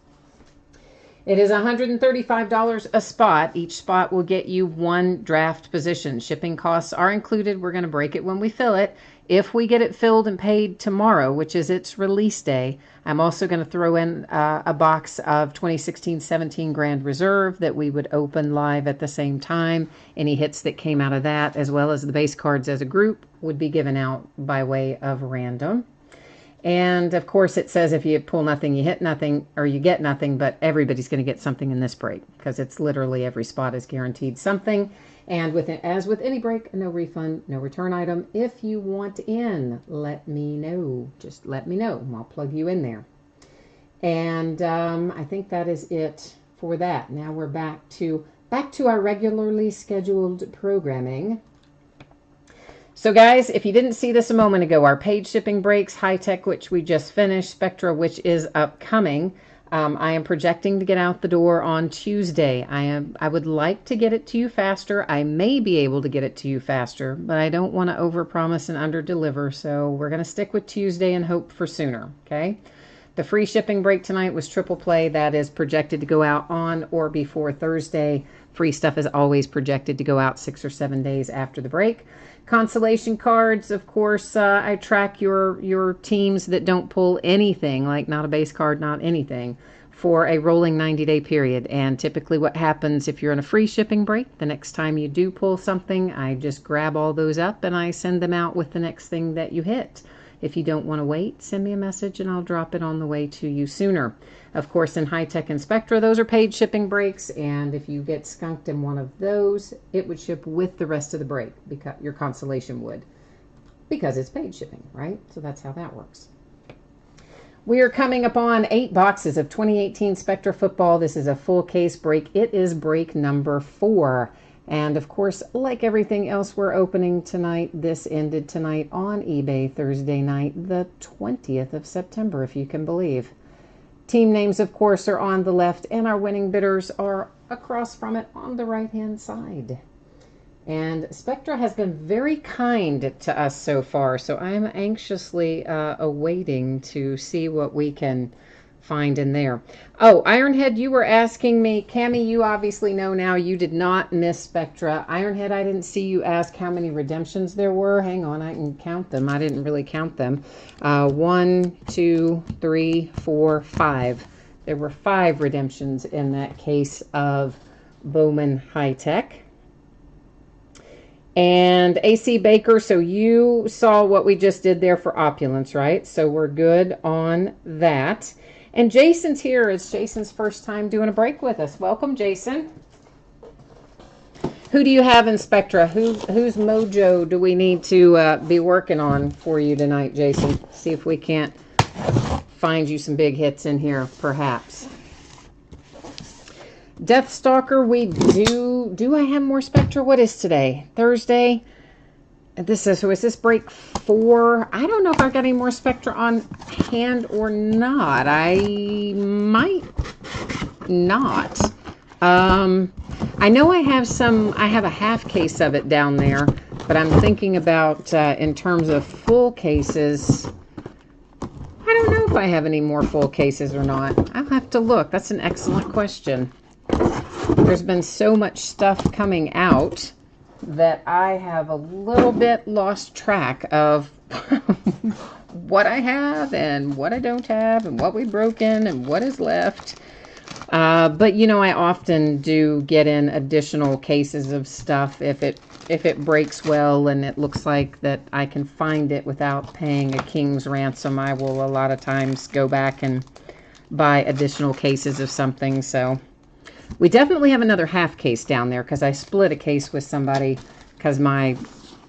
It is $135 a spot. Each spot will get you 1 draft position. Shipping costs are included. We're going to break it when we fill it. If we get it filled and paid tomorrow, which is its release day, I'm also going to throw in a box of 2016-17 Grand Reserve that we would open live at the same time. Any hits that came out of that, as well as the base cards as a group, would be given out by way of random. And of course it says if you pull nothing, you hit nothing, or you get nothing, but everybody's going to get something in this break, because it's literally every spot is guaranteed something. And as with any break, no refund, no return item. If you want in, let me know. Just let me know, and I'll plug you in there. And I think that is it for that. Now we're back to our regularly scheduled programming. So guys, if you didn't see this a moment ago, our paid shipping breaks, High Tech, which we just finished, Spectra, which is upcoming. I am projecting to get out the door on Tuesday. I would like to get it to you faster. I may be able to get it to you faster, but I don't want to overpromise and underdeliver. So we're going to stick with Tuesday and hope for sooner. Okay. The free shipping break tonight was Triple Play. That is projected to go out on or before Thursday. Free stuff is always projected to go out 6 or 7 days after the break. Consolation cards, of course, I track your teams that don't pull anything, like not a base card, not anything, for a rolling 90-day period. And typically what happens if you're in a free shipping break, the next time you do pull something, I just grab all those up and I send them out with the next thing that you hit. If you don't want to wait, send me a message and I'll drop it on the way to you sooner. Of course, in High Tech and Spectra, those are paid shipping breaks, and if you get skunked in one of those, it would ship with the rest of the break, because your consolation would, because it's paid shipping, right? So that's how that works. We are coming upon 8 boxes of 2018 Spectra football. This is a full case break. It is break number 4. And of course, like everything else we're opening tonight, this ended tonight on eBay Thursday night, the 20th of September, if you can believe. Team names, of course, are on the left, and our winning bidders are across from it on the right-hand side. And Spectra has been very kind to us so far, so I'm anxiously awaiting to see what we can find in there. Oh, Ironhead, you were asking me, Cammie, you obviously know now you did not miss Spectra. Ironhead, I didn't see you ask how many redemptions there were. Hang on, I can count them. I didn't really count them. 1, 2, 3, 4, 5. There were 5 redemptions in that case of Bowman High Tech. And AC Baker, so you saw what we just did there for Opulence, right? So we're good on that. And Jason's here. It's Jason's first time doing a break with us. Welcome, Jason. Who do you have in Spectra? Whose mojo do we need to be working on for you tonight, Jason? See if we can't find you some big hits in here, perhaps. Deathstalker, we do I have more Spectra? What is today? Thursday? So is this break 4? I don't know if I've got any more Spectra on hand or not. I might not. I know I have a half case of it down there, but I'm thinking about in terms of full cases. I don't know if I have any more full cases or not. I'll have to look. That's an excellent question. There's been so much stuff coming out that I have a little bit lost track of what I have and what I don't have and what we've broken and what is left. But you know, I often do get in additional cases of stuff if it breaks well and it looks like that I can find it without paying a king's ransom. I will a lot of times go back and buy additional cases of something. So we definitely have another half case down there because I split a case with somebody because my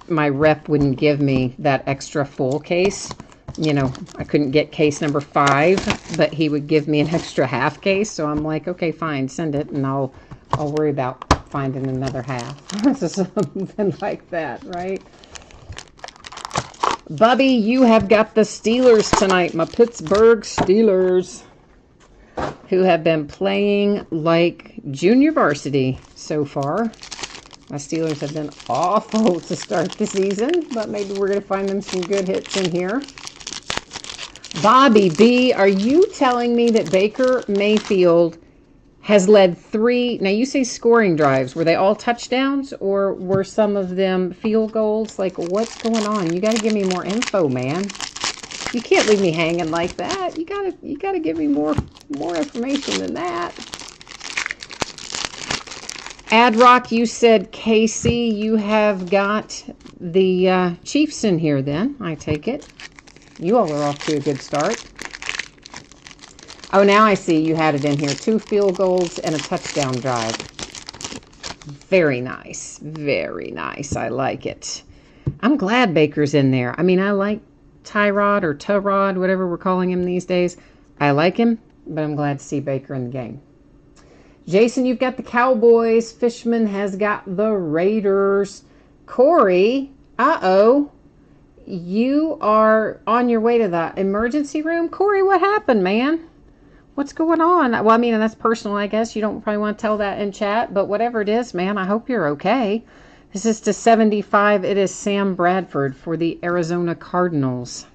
rep wouldn't give me that extra full case. You know, I couldn't get case number 5, but he would give me an extra half case. So I'm like, okay, fine, send it, and I'll worry about finding another half. Something like that, right? Bubby, you have got the Steelers tonight, my Pittsburgh Steelers, who have been playing like junior varsity so far. My Steelers have been awful to start the season, but maybe we're going to find them some good hits in here. Bobby B, are you telling me that Baker Mayfield has led 3, now you say scoring drives, were they all touchdowns or were some of them field goals? Like, what's going on? You got to give me more info, man. You can't leave me hanging like that. You gotta give me more information than that. Adrock, you said KC, you have got the Chiefs in here then, I take it. You all are off to a good start. Oh, now I see you had it in here. 2 field goals and a touchdown drive. Very nice. Very nice. I like it. I'm glad Baker's in there. I mean, I like Tyrod or Tyrod, whatever we're calling him these days. I like him, but I'm glad to see Baker in the game. Jason, you've got the Cowboys. Fishman has got the Raiders. Corey, you are on your way to the emergency room. Corey, what happened, man? What's going on? Well, I mean, that's personal, I guess. You don't probably want to tell that in chat, but whatever it is, man, I hope you're okay. This is to 75. It is Sam Bradford for the Arizona Cardinals.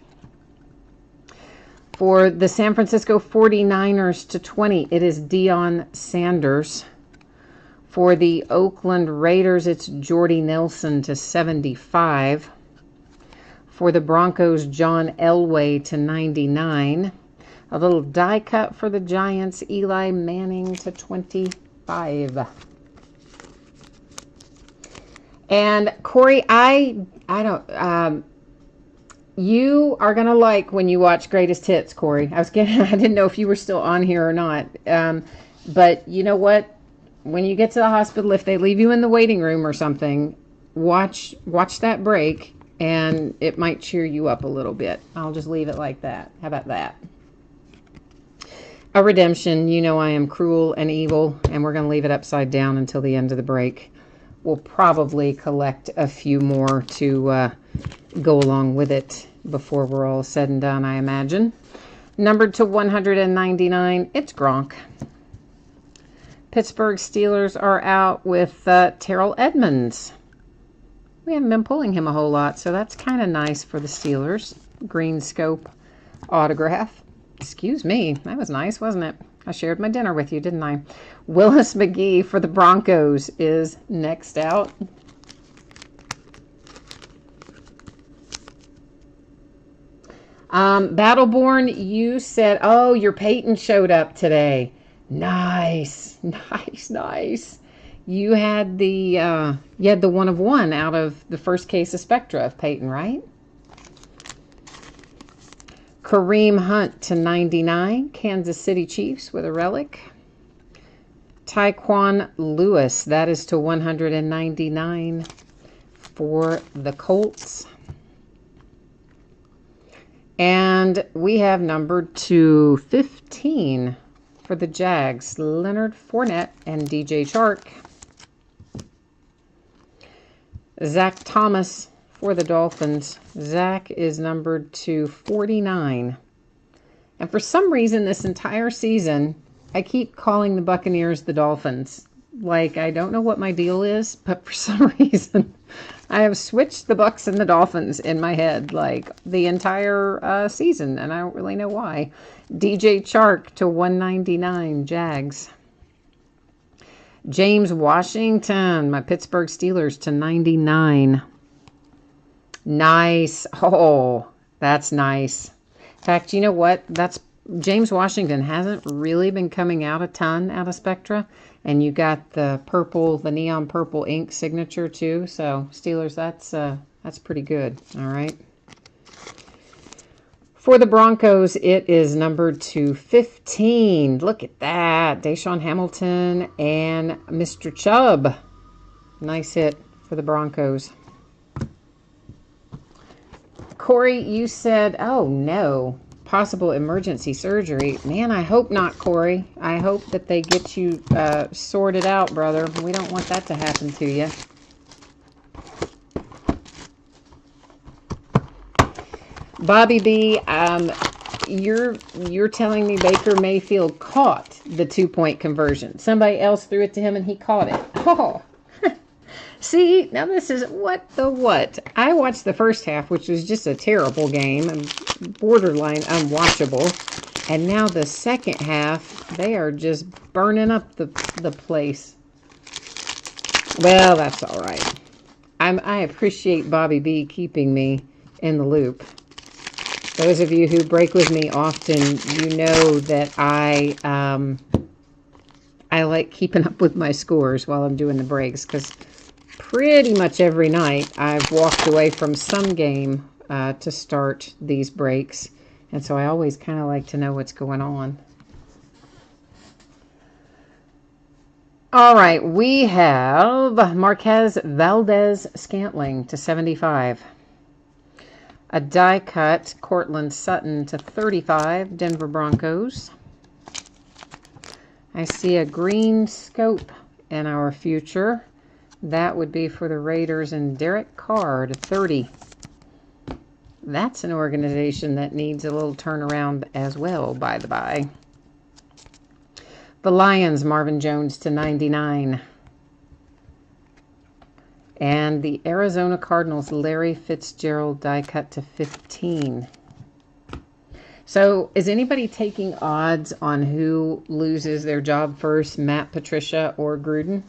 For the San Francisco 49ers to 20, it is Deion Sanders. For the Oakland Raiders, it's Jordy Nelson to 75. For the Broncos, John Elway to 99. A little die cut for the Giants, Eli Manning to 25. And Corey, I don't, you are going to like when you watch Greatest Hits, Corey. I didn't know if you were still on here or not. But you know what? When you get to the hospital, if they leave you in the waiting room or something, watch that break and it might cheer you up a little bit. I'll just leave it like that. How about that? A redemption. You know I am cruel and evil, and we're going to leave it upside down until the end of the break. we'll probably collect a few more to go along with it before we're all said and done, I imagine. Numbered to 199, it's Gronk. Pittsburgh Steelers are out with Terrell Edmonds. We haven't been pulling him a whole lot, so that's kind of nice for the Steelers. Green scope autograph. Excuse me, that was nice, wasn't it? I shared my dinner with you, didn't I? Willis McGee for the Broncos is next out. Battleborn, you said, oh, your Peyton showed up today. Nice, nice, nice. You had the 1 of 1 out of the first case of Spectra of Peyton, right? Kareem Hunt to 99, Kansas City Chiefs with a relic. Tyquan Lewis, that is to 199 for the Colts. And we have numbered to 15 for the Jags, Leonard Fournette and DJ Chark. Zach Thomas for the Dolphins. Zach is numbered to 49. And for some reason this entire season, I keep calling the Buccaneers the Dolphins. Like, I don't know what my deal is, but for some reason, I have switched the Bucs and the Dolphins in my head, like, the entire season, and I don't really know why. DJ Chark to 199, Jags. James Washington, my Pittsburgh Steelers to 99. Nice. Oh, that's nice. In fact, you know what? James Washington hasn't really been coming out a ton out of Spectra. And you got the purple, the neon purple ink signature too. So Steelers, that's pretty good. All right. For the Broncos, it is numbered to 15. Look at that. Deshaun Hamilton and Mr. Chubb. Nice hit for the Broncos. Corey, you said, oh no, possible emergency surgery. Man, I hope not, Corey. I hope that they get you sorted out, brother. We don't want that to happen to you. Bobby B, you're telling me Baker Mayfield caught the 2-point conversion. Somebody else threw it to him and he caught it. Oh, see, now this is what. I watched the first half, which was just a terrible game and borderline unwatchable. And now the second half, they are just burning up the place. Well, that's all right. I appreciate Bobby B keeping me in the loop. Those of you who break with me often, you know that I like keeping up with my scores while I'm doing the breaks, because pretty much every night I've walked away from some game to start these breaks, and so I always kind of like to know what's going on. All right, we have Marquez Valdez-Scantling to 75. A die cut, Cortland Sutton to 35, Denver Broncos. I see a green scope in our future. That would be for the Raiders, and Derek Carr to 30. That's an organization that needs a little turnaround as well, by the by. The Lions, Marvin Jones to 99. And the Arizona Cardinals, Larry Fitzgerald, die cut to 15. So is anybody taking odds on who loses their job first, Matt Patricia or Gruden?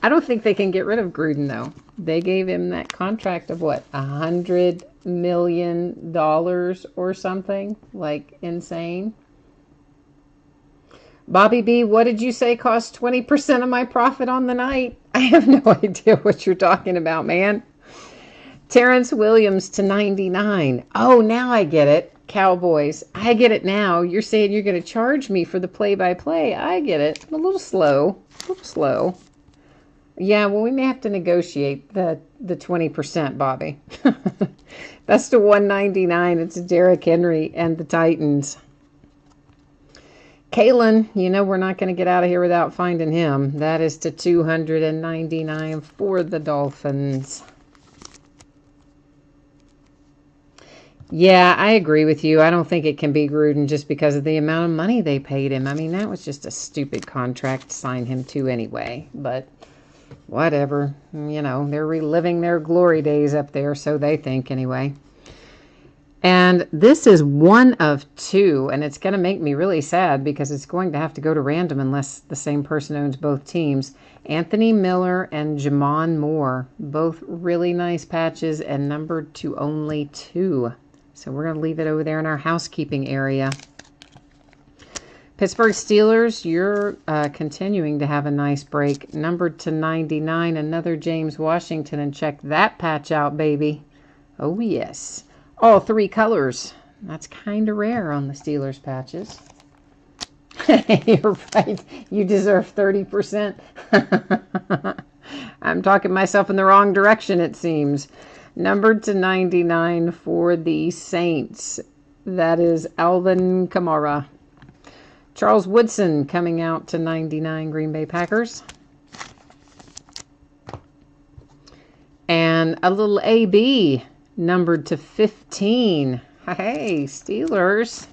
I don't think they can get rid of Gruden, though. They gave him that contract of, what, $100 million or something? Like, insane. Bobby B, what did you say cost 20% of my profit on the night? I have no idea what you're talking about, man. Terrence Williams to 99. Oh, now I get it. Cowboys. I get it now. You're saying you're going to charge me for the play-by-play. I get it. I'm a little slow. Yeah, well, we may have to negotiate the 20%, Bobby. That's to 199. It's Derrick Henry and the Titans. Kalen, you know we're not going to get out of here without finding him. That is to 299 for the Dolphins. Yeah, I agree with you. I don't think it can be Gruden just because of the amount of money they paid him. I mean, that was just a stupid contract to sign him to anyway. But whatever. You know, they're reliving their glory days up there, so they think anyway. And this is one of two, and it's going to make me really sad because it's going to have to go to random unless the same person owns both teams. Anthony Miller and Jamon Moore, both really nice patches and numbered to only 2. So we're going to leave it over there in our housekeeping area. Pittsburgh Steelers, you're continuing to have a nice break. Numbered to 99, another James Washington, and check that patch out, baby. Oh, yes. All 3 colors. That's kind of rare on the Steelers patches. You're right. You deserve 30%. I'm talking myself in the wrong direction, it seems. Numbered to 99 for the Saints. That is Alvin Kamara. Charles Woodson coming out to 99, Green Bay Packers. And a little AB numbered to 15. Hey, Steelers.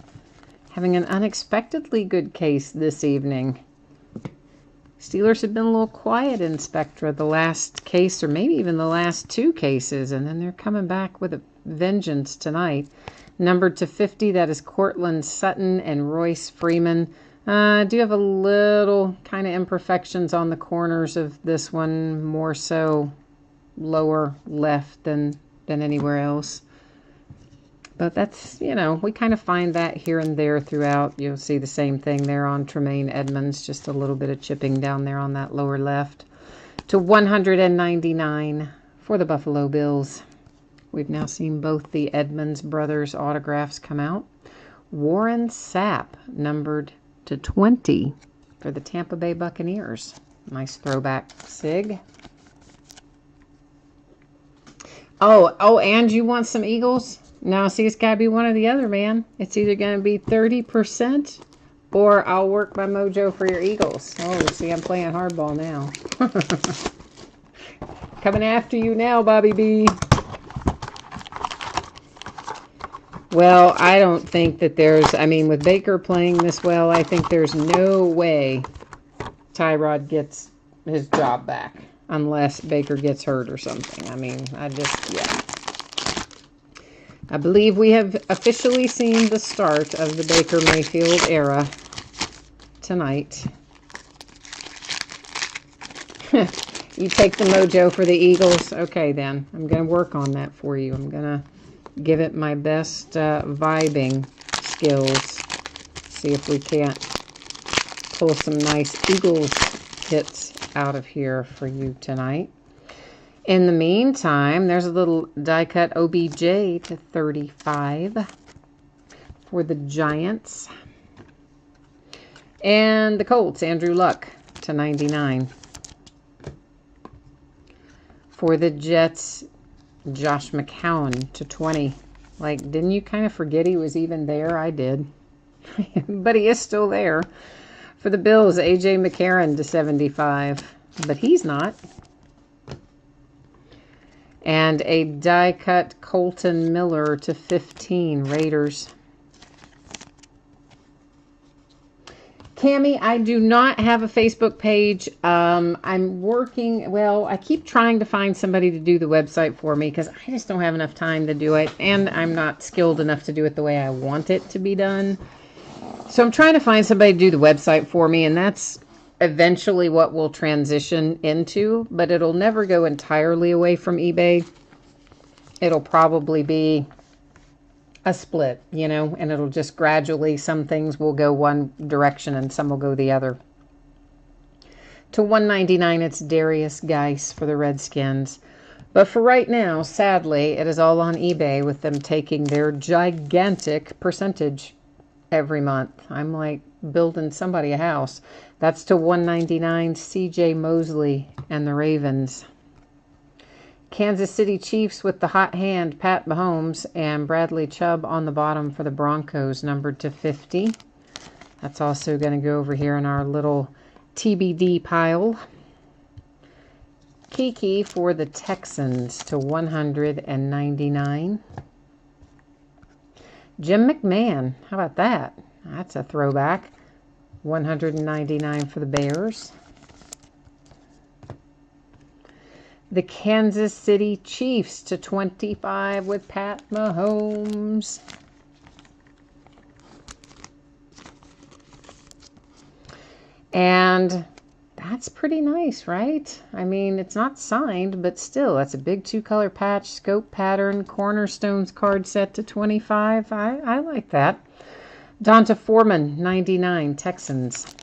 Having an unexpectedly good case this evening. Steelers have been a little quiet in Spectra the last case, or maybe even the last 2 cases, and then they're coming back with a vengeance tonight. Numbered to 50, that is Cortland Sutton and Royce Freeman. Do have a little kind of imperfections on the corners of this one, more so lower left than anywhere else. But that's, you know, we kind of find that here and there throughout. You'll see the same thing there on Tremaine Edmonds, just a little bit of chipping down there on that lower left. To 199 for the Buffalo Bills. We've now seen both the Edmonds brothers autographs come out. Warren Sapp, numbered to 20 for the Tampa Bay Buccaneers. Nice throwback sig. Oh, and you want some Eagles? Now, see, it's got to be one or the other, man. It's either going to be 30% or I'll work my mojo for your Eagles. Oh, see, I'm playing hardball now. Coming after you now, Bobby B. Well, I don't think that there's, I mean, with Baker playing this well, I think there's no way Tyrod gets his job back unless Baker gets hurt or something. I mean, yeah. I believe we have officially seen the start of the Baker Mayfield era tonight. You take the mojo for the Eagles. Okay, then. I'm going to work on that for you. I'm going to give it my best vibing skills. See if we can't pull some nice Eagles hits out of here for you tonight. In the meantime, there's a little die cut OBJ to 35 for the Giants. And the Colts, Andrew Luck to 99. For the Jets, Josh McCown to 20. Like, didn't you kind of forget he was even there? I did. But he is still there. For the Bills, A.J. McCarron to 75. But he's not. And a die-cut Colton Miller to 15, Raiders. Cammie, I do not have a Facebook page. I'm working, well, I keep trying to find somebody to do the website for me because I just don't have enough time to do it. And I'm not skilled enough to do it the way I want it to be done. So I'm trying to find somebody to do the website for me, and that's eventually what we'll transition into, but it'll never go entirely away from eBay. It'll probably be a split, you know, and it'll just gradually, some things will go one direction and some will go the other. To 199, it's Darius Geis for the Redskins. But for right now, sadly, it is all on eBay with them taking their gigantic percentage every month. I'm like building somebody a house. That's to 199, CJ Mosley and the Ravens. Kansas City Chiefs with the hot hand, Pat Mahomes, and Bradley Chubb on the bottom for the Broncos, numbered to 50. That's also going to go over here in our little TBD pile. Kiki for the Texans to 199. Jim McMahon, how about that? That's a throwback. 199 for the Bears. The Kansas City Chiefs to 25 with Pat Mahomes. And that's pretty nice, right? I mean, it's not signed, but still, that's a big 2-color patch, scope pattern, Cornerstones card set to 25. I like that. Donta Foreman, 99, Texans.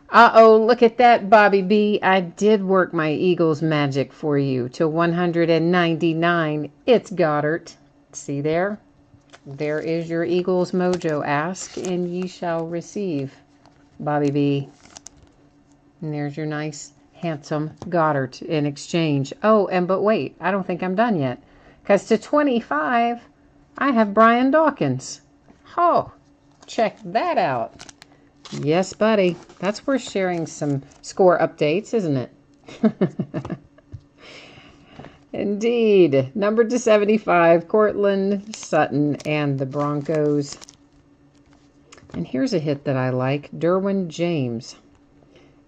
Uh-oh, look at that, Bobby B. I did work my Eagles magic for you to 199. It's Goddard. See there? There is your Eagles mojo. Ask and ye shall receive, Bobby B. And there's your nice, handsome Goddard in exchange. Oh, but wait, I don't think I'm done yet. Because to 25, I have Brian Dawkins. Oh, check that out. Yes, buddy. That's worth sharing some score updates, isn't it? Indeed. Number to 75, Cortland Sutton and the Broncos. And here's a hit that I like. Derwin James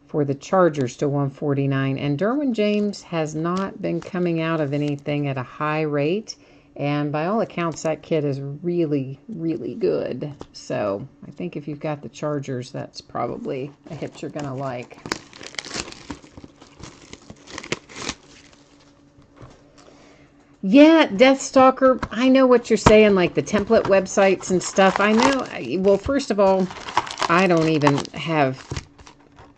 for the Chargers to 149. And Derwin James has not been coming out of anything at a high rate. And by all accounts, that kid is really, really good. So I think if you've got the Chargers, that's probably a hit you're going to like. Yeah, Deathstalker, I know what you're saying, like the template websites and stuff. I know. Well, first of all, I don't even have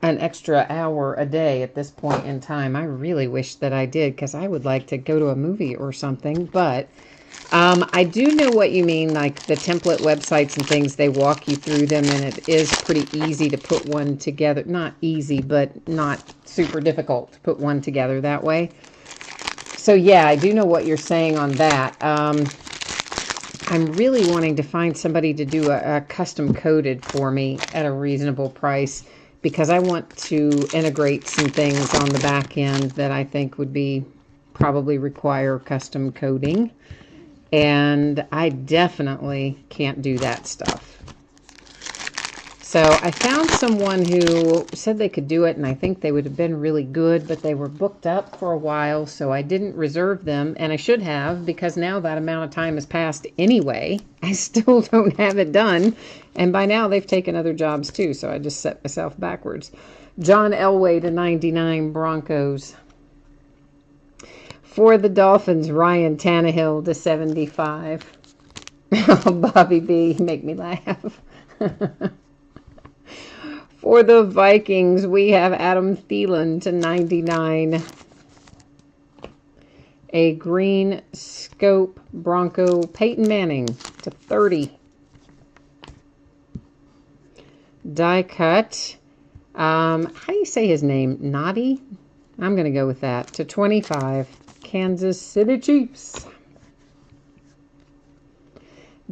an extra hour a day at this point in time. I really wish that I did, because I would like to go to a movie or something. But I do know what you mean, like the template websites and things, they walk you through them, and it is pretty easy to put one together. Not easy, but not super difficult to put one together that way. So yeah, I do know what you're saying on that. I'm really wanting to find somebody to do a custom coded for me at a reasonable price, because I want to integrate some things on the back end that I think would be probably require custom coding. And I definitely can't do that stuff. So I found someone who said they could do it, and I think they would have been really good, but they were booked up for a while, so I didn't reserve them, and I should have, because now that amount of time has passed anyway. I still don't have it done, and by now they've taken other jobs too, so I just set myself backwards. John Elway to 99, Broncos. For the Dolphins, Ryan Tannehill to 75. Oh, Bobby B, make me laugh. For the Vikings, we have Adam Thielen to 99. A green scope Bronco, Peyton Manning to 30. Die cut. How do you say his name? Noddy? I'm going to go with that. To 25. Kansas City Chiefs.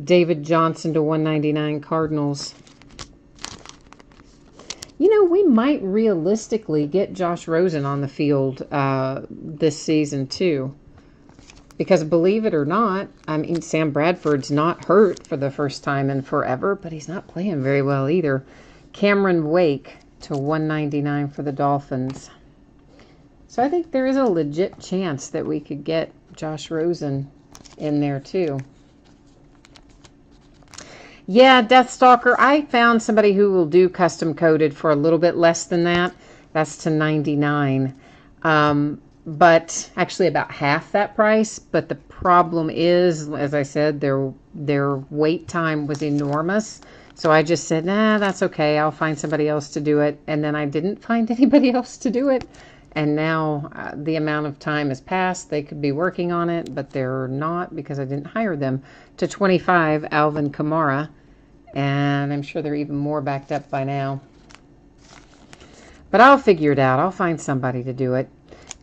David Johnson to 199, Cardinals. You know, we might realistically get Josh Rosen on the field this season too. Because believe it or not, I mean, Sam Bradford's not hurt for the first time in forever, but he's not playing very well either. Cameron Wake to 199 for the Dolphins. So I think there is a legit chance that we could get Josh Rosen in there too. Yeah, Deathstalker, I found somebody who will do custom coded for a little bit less than that. That's to 99. But actually about half that price. But the problem is, as I said, their wait time was enormous. So I just said, nah, that's okay. I'll find somebody else to do it. And then I didn't find anybody else to do it. And now the amount of time has passed. They could be working on it, but they're not because I didn't hire them. To 25, Alvin Kamara. And I'm sure they're even more backed up by now. But I'll figure it out. I'll find somebody to do it.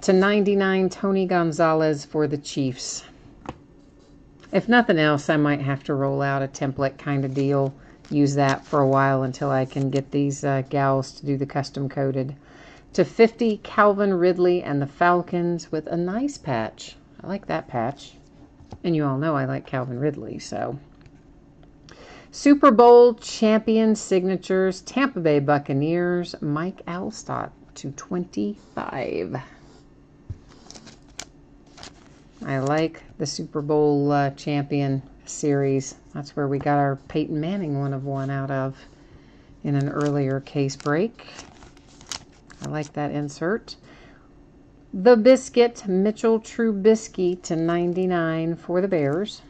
To 99, Tony Gonzalez for the Chiefs. If nothing else, I might have to roll out a template kind of deal. Use that for a while until I can get these gals to do the custom coded. To 50, Calvin Ridley and the Falcons with a nice patch. I like that patch. And you all know I like Calvin Ridley, so. Super Bowl champion signatures, Tampa Bay Buccaneers, Mike Alstott to 25. I like the Super Bowl champion series. That's where we got our Peyton Manning 1/1 out of in an earlier case break. I like that insert. The Biscuit, Mitchell Trubisky to 99 for the Bears.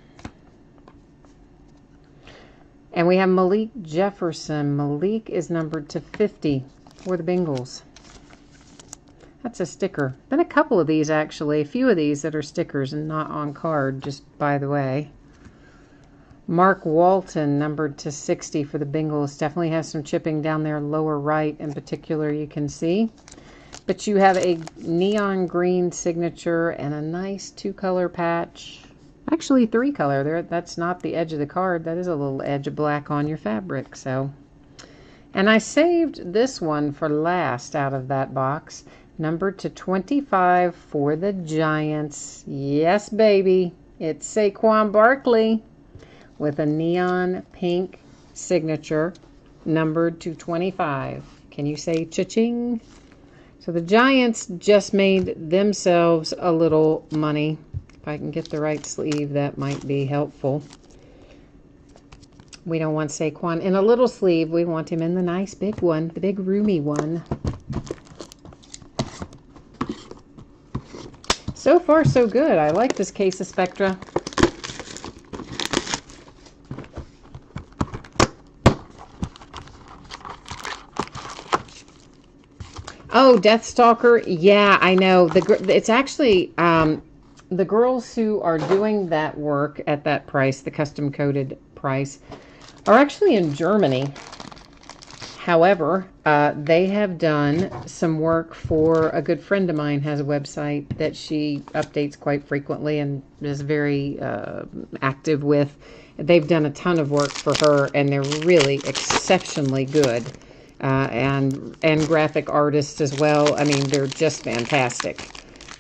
And we have Malik Jefferson. Malik is numbered to 50 for the Bengals. That's a sticker. Been a couple of these, actually. A few of these that are stickers and not on card, just by the way. Mark Walton, numbered to 60 for the Bengals. Definitely has some chipping down there lower right in particular, you can see. But you have a neon green signature and a nice 2-color patch. Actually 3-color. There, that's not the edge of the card. That is a little edge of black on your fabric. So, and I saved this one for last out of that box. Numbered to 25 for the Giants. Yes, baby. It's Saquon Barkley with a neon pink signature, numbered to 25. Can you say cha-ching? So the Giants just made themselves a little money. If I can get the right sleeve, that might be helpful. We don't want Saquon in a little sleeve. We want him in the nice big one, the big roomy one. So far, so good. I like this case of Spectra. Oh, Deathstalker. Yeah, I know. It's actually the girls who are doing that work at that price, the custom coded price, are actually in Germany. However, they have done some work for a good friend of mine, has a website that she updates quite frequently and is very active with. They've done a ton of work for her, and they're really exceptionally good. And graphic artists as well. I mean, they're just fantastic.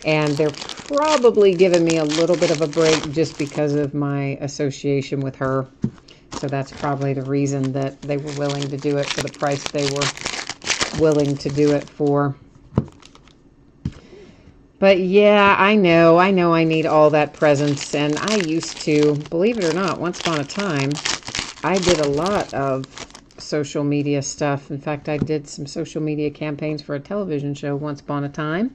And they're probably giving me a little bit of a break just because of my association with her. So that's probably the reason that they were willing to do it for the price they were willing to do it for. But yeah, I know I need all that presence. And I used to, believe it or not, once upon a time, I did a lot of social media stuff. In fact, I did some social media campaigns for a television show once upon a time.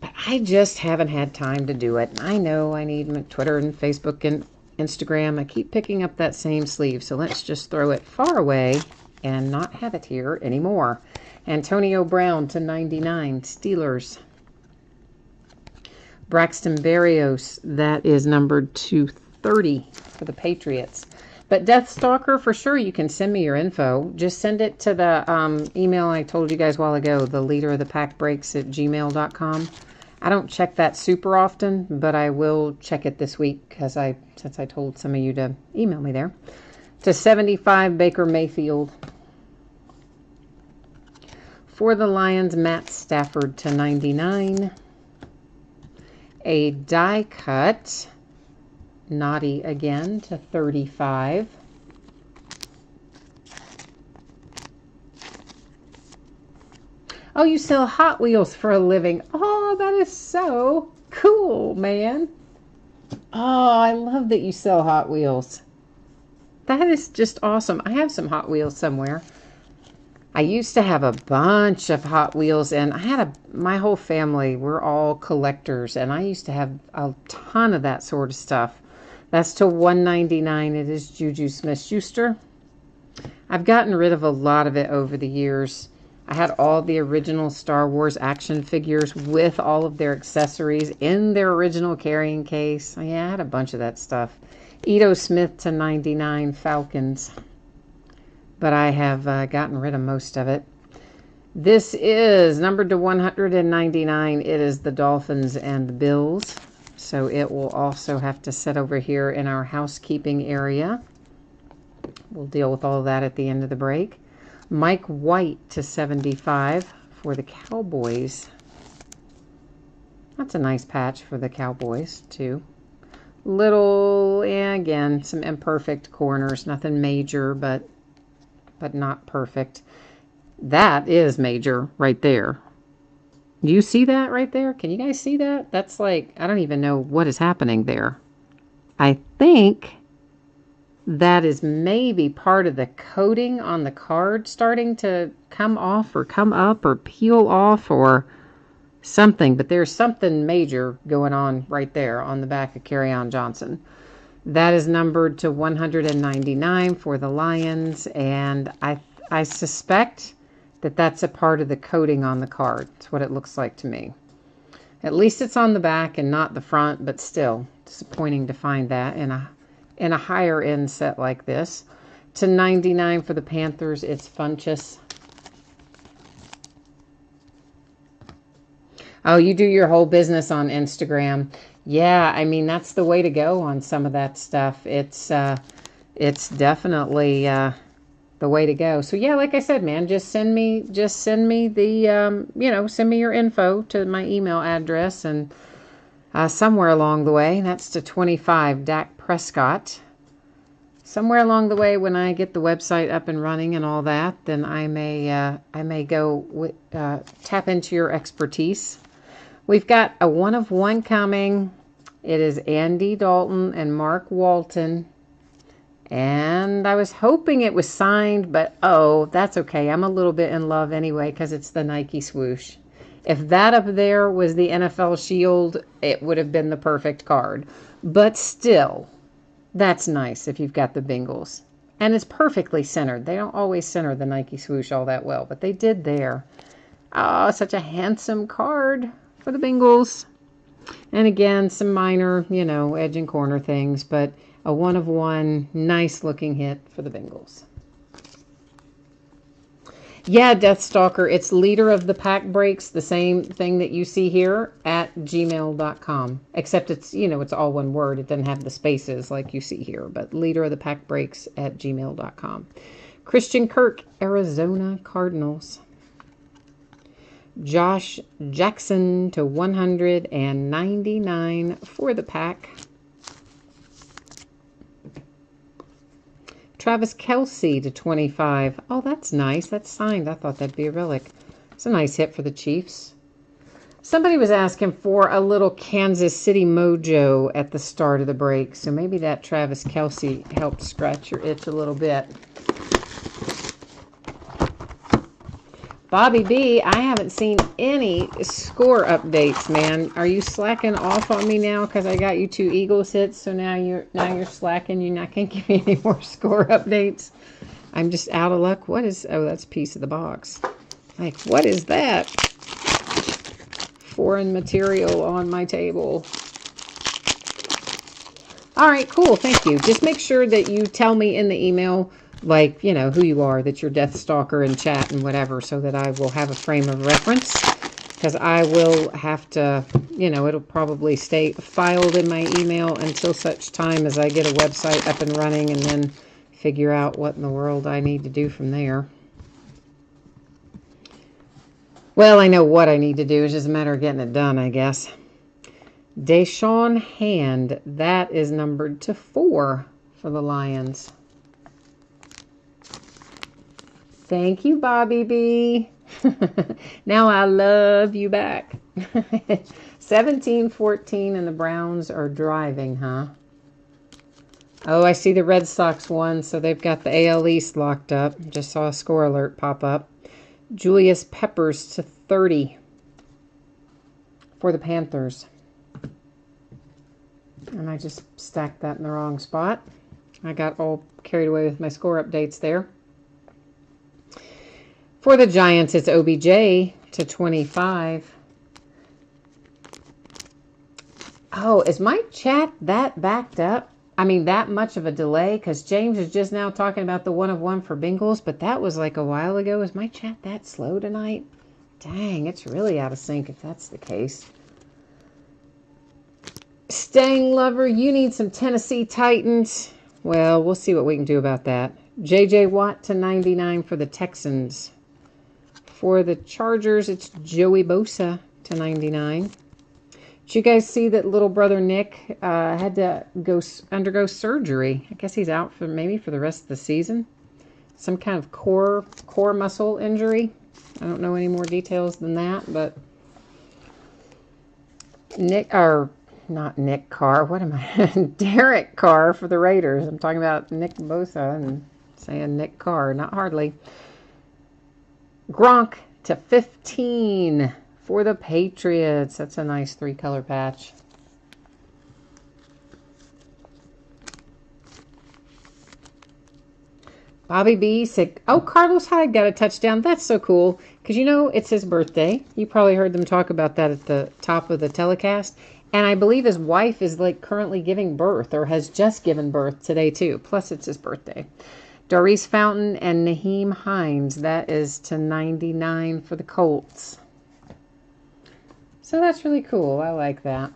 But I just haven't had time to do it. I know I need Twitter and Facebook and Instagram. I keep picking up that same sleeve, so let's just throw it far away and not have it here anymore. Antonio Brown to 99, Steelers. Braxton Berrios, that is numbered to 30 for the Patriots. But Deathstalker, for sure, you can send me your info. Just send it to the email I told you guys a while ago, the leader of the pack breaks at gmail.com. I don't check that super often, but I will check it this week because since I told some of you to email me there. To 75, Baker Mayfield. For the Lions, Matt Stafford to 99. A die cut, Naughty again to 35. Oh, you sell Hot Wheels for a living. Oh, that is so cool, man. Oh, I love that you sell Hot Wheels. That is just awesome. I have some Hot Wheels somewhere. I used to have a bunch of Hot Wheels, and I had my whole family, we're all collectors, and I used to have a ton of that sort of stuff. That's to $1.99. It is Juju Smith-Schuster. I've gotten rid of a lot of it over the years. I had all the original Star Wars action figures with all of their accessories in their original carrying case. Yeah, I had a bunch of that stuff. Ito Smith to 99, Falcons. But I have gotten rid of most of it. This is numbered to 199. It is the Dolphins and the Bills. So it will also have to sit over here in our housekeeping area. We'll deal with all of that at the end of the break. Mike White to 75 for the Cowboys. That's a nice patch for the Cowboys, too. Little, yeah, again, some imperfect corners. Nothing major, but not perfect. That is major right there. Do you see that right there? Can you guys see that? That's like, I don't even know what is happening there. I think that is maybe part of the coating on the card starting to come off or come up or peel off or something. But there's something major going on right there on the back of Kerryon Johnson. That is numbered to 199 for the Lions. And I suspect that that's a part of the coating on the card. It's what it looks like to me. At least it's on the back and not the front, but still disappointing to find that in a higher end set like this. To 99 for the Panthers, it's Funchess. Oh, you do your whole business on Instagram. Yeah, I mean, that's the way to go on some of that stuff. It's definitely the way to go. So yeah, like I said, man, just send me the send me your info to my email address, and somewhere along the way, that's to 25, Dak Prescott. Somewhere along the way, when I get the website up and running and all that, then I may go tap into your expertise. We've got a 1-of-1 coming. It is Andy Dalton and Mark Walton. And I was hoping it was signed, but oh, that's okay. I'm a little bit in love anyway because it's the Nike swoosh. If that up there was the NFL Shield, it would have been the perfect card. But still, that's nice if you've got the Bengals. And it's perfectly centered. They don't always center the Nike swoosh all that well, but they did there. Oh, such a handsome card for the Bengals. And again, some minor, edge and corner things, but a 1-of-1, nice looking hit for the Bengals. Yeah, Deathstalker, it's leader of the pack breaks, the same thing that you see here at gmail.com. Except it's, it's all one word. It doesn't have the spaces like you see here, but leader of the pack breaks at gmail.com. Christian Kirk, Arizona Cardinals. Josh Jackson to 199 for the pack. Travis Kelce to 25. Oh, that's nice. That's signed. I thought that'd be a relic. It's a nice hit for the Chiefs. Somebody was asking for a little Kansas City mojo at the start of the break, so maybe that Travis Kelce helped scratch your itch a little bit. Bobby B, I haven't seen any score updates, man. Are you slacking off on me now because I got you 2 Eagles hits? So now you're slacking. You're not going to give me any more score updates. I'm just out of luck. What is? Oh, that's a piece of the box. Like, what is that? Foreign material on my table. All right, cool. Thank you. Just make sure that you tell me in the email, like, who you are, that you're Deathstalker in chat and whatever, so that I will have a frame of reference, because I will have to, it'll probably stay filed in my email until such time as I get a website up and running, and then figure out what in the world I need to do from there. Well, I know what I need to do. It's just a matter of getting it done, I guess. Deshaun Hand, that is numbered to 4 for the Lions. Thank you, Bobby B. Now I love you back. 17-14, and the Browns are driving, huh? Oh, I see the Red Sox won, so they've got the AL East locked up. Just saw a score alert pop up. Julius Peppers to 30 for the Panthers. And I just stacked that in the wrong spot. I got all carried away with my score updates there. For the Giants, it's OBJ to 25. Oh, is my chat that backed up? I mean, that much of a delay? Because James is just now talking about the 1-of-1 for Bengals, but that was like a while ago. Is my chat that slow tonight? Dang, it's really out of sync if that's the case. Staying Lover, you need some Tennessee Titans. Well, we'll see what we can do about that. J.J. Watt to 99 for the Texans. For the Chargers, it's Joey Bosa to 99. Did you guys see that little brother Nick had to undergo surgery? I guess he's out for maybe for the rest of the season. Some kind of core muscle injury. I don't know any more details than that, but not Nick Carr. What am I? Derek Carr for the Raiders. I'm talking about Nick Bosa and saying Nick Carr. Not hardly. Gronk to 15 for the Patriots. That's a nice 3-color patch. Bobby B said, oh, Carlos Hyde got a touchdown. That's so cool. Because, you know, it's his birthday. You probably heard them talk about that at the top of the telecast. And I believe his wife is, like, currently giving birth or has just given birth today, too. Plus, it's his birthday. Doris Fountain and Naheem Hines. That is to 99 for the Colts. So that's really cool. I like that.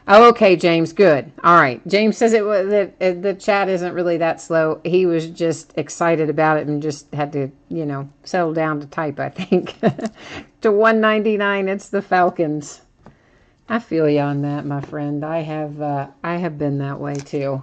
Oh, okay, James. Good. All right. James says it was the chat isn't really that slow. He was just excited about it and just had to, you know, settle down to type, I think. To 199, it's the Falcons. I feel you on that, my friend. I have been that way too.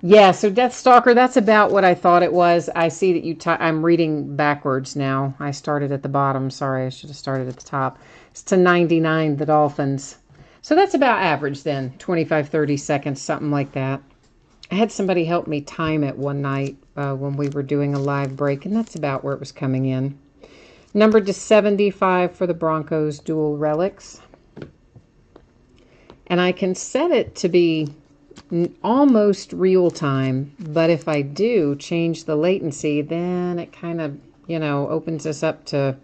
Yeah, so Deathstalker, that's about what I thought it was. I see that you I'm reading backwards now. I started at the bottom. Sorry, I should have started at the top. It's to 99, the Dolphins. So that's about average then, 25, 30 seconds, something like that. I had somebody help me time it one night when we were doing a live break, and that's about where it was coming in. Numbered to 75 for the Broncos dual relics. And I can set it to be almost real time, but if I do change the latency, then it kind of, you know, opens us up to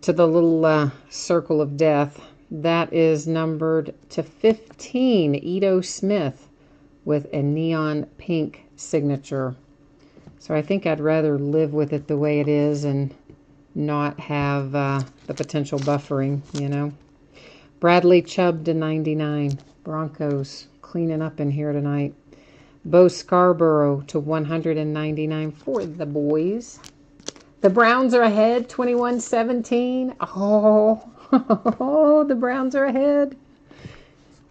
the little circle of death. That is numbered to 15, Ito Smith, with a neon pink signature. So I think I'd rather live with it the way it is and not have the potential buffering, you know. Bradley Chubb to 99, Broncos cleaning up in here tonight. Bo Scarborough to 199 for the boys. The Browns are ahead, 21-17. Oh, the Browns are ahead.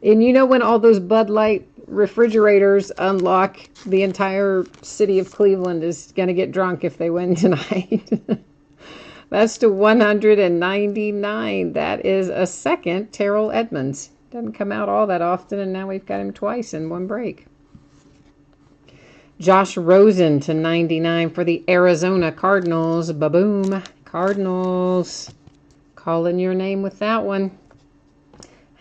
And you know when all those Bud Light refrigerators unlock, the entire city of Cleveland is going to get drunk if they win tonight. That's to 199. That is a second Terrell Edmonds. Doesn't come out all that often, and now we've got him twice in one break. Josh Rosen to 99 for the Arizona Cardinals. Ba-boom. Cardinals. Calling your name with that one.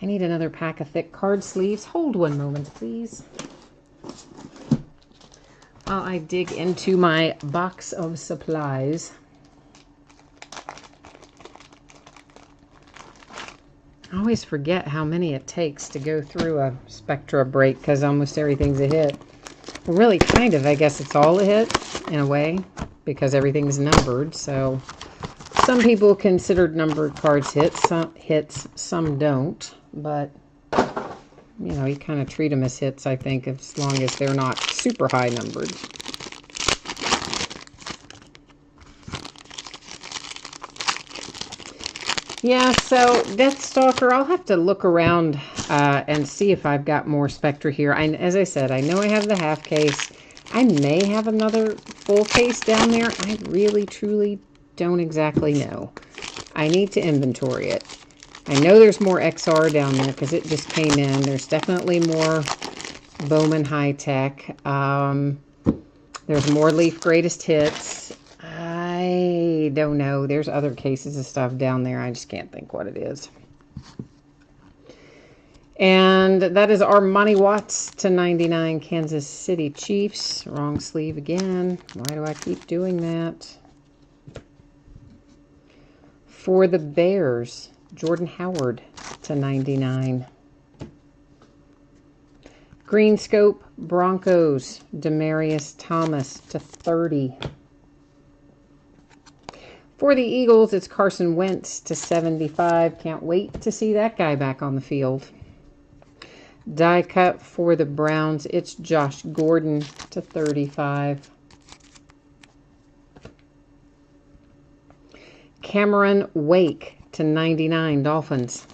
I need another pack of thick card sleeves. Hold one moment, please. While I dig into my box of supplies. I always forget how many it takes to go through a Spectra break because almost everything's a hit. Well, really, kind of. I guess it's all a hit in a way because everything's numbered. So some people consider numbered cards hits, some don't. But, you know, you kind of treat them as hits, I think, as long as they're not super high numbered. Yeah, so Deathstalker, I'll have to look around and see if I've got more Spectra here. As I said, I know I have the half case. I may have another full case down there. I really, truly don't exactly know. I need to inventory it. I know there's more XR down there because it just came in. There's definitely more Bowman High Tech. There's more Leaf Greatest Hits. I don't know. There's other cases of stuff down there. I just can't think what it is. And that is Armani Watts to 99, Kansas City Chiefs. Wrong sleeve again. Why do I keep doing that? For the Bears, Jordan Howard to 99. Green Scope Broncos, Demarius Thomas to 30. For the Eagles, it's Carson Wentz to 75. Can't wait to see that guy back on the field. Die cut for the Browns, it's Josh Gordon to 35. Cameron Wake to 99, Dolphins.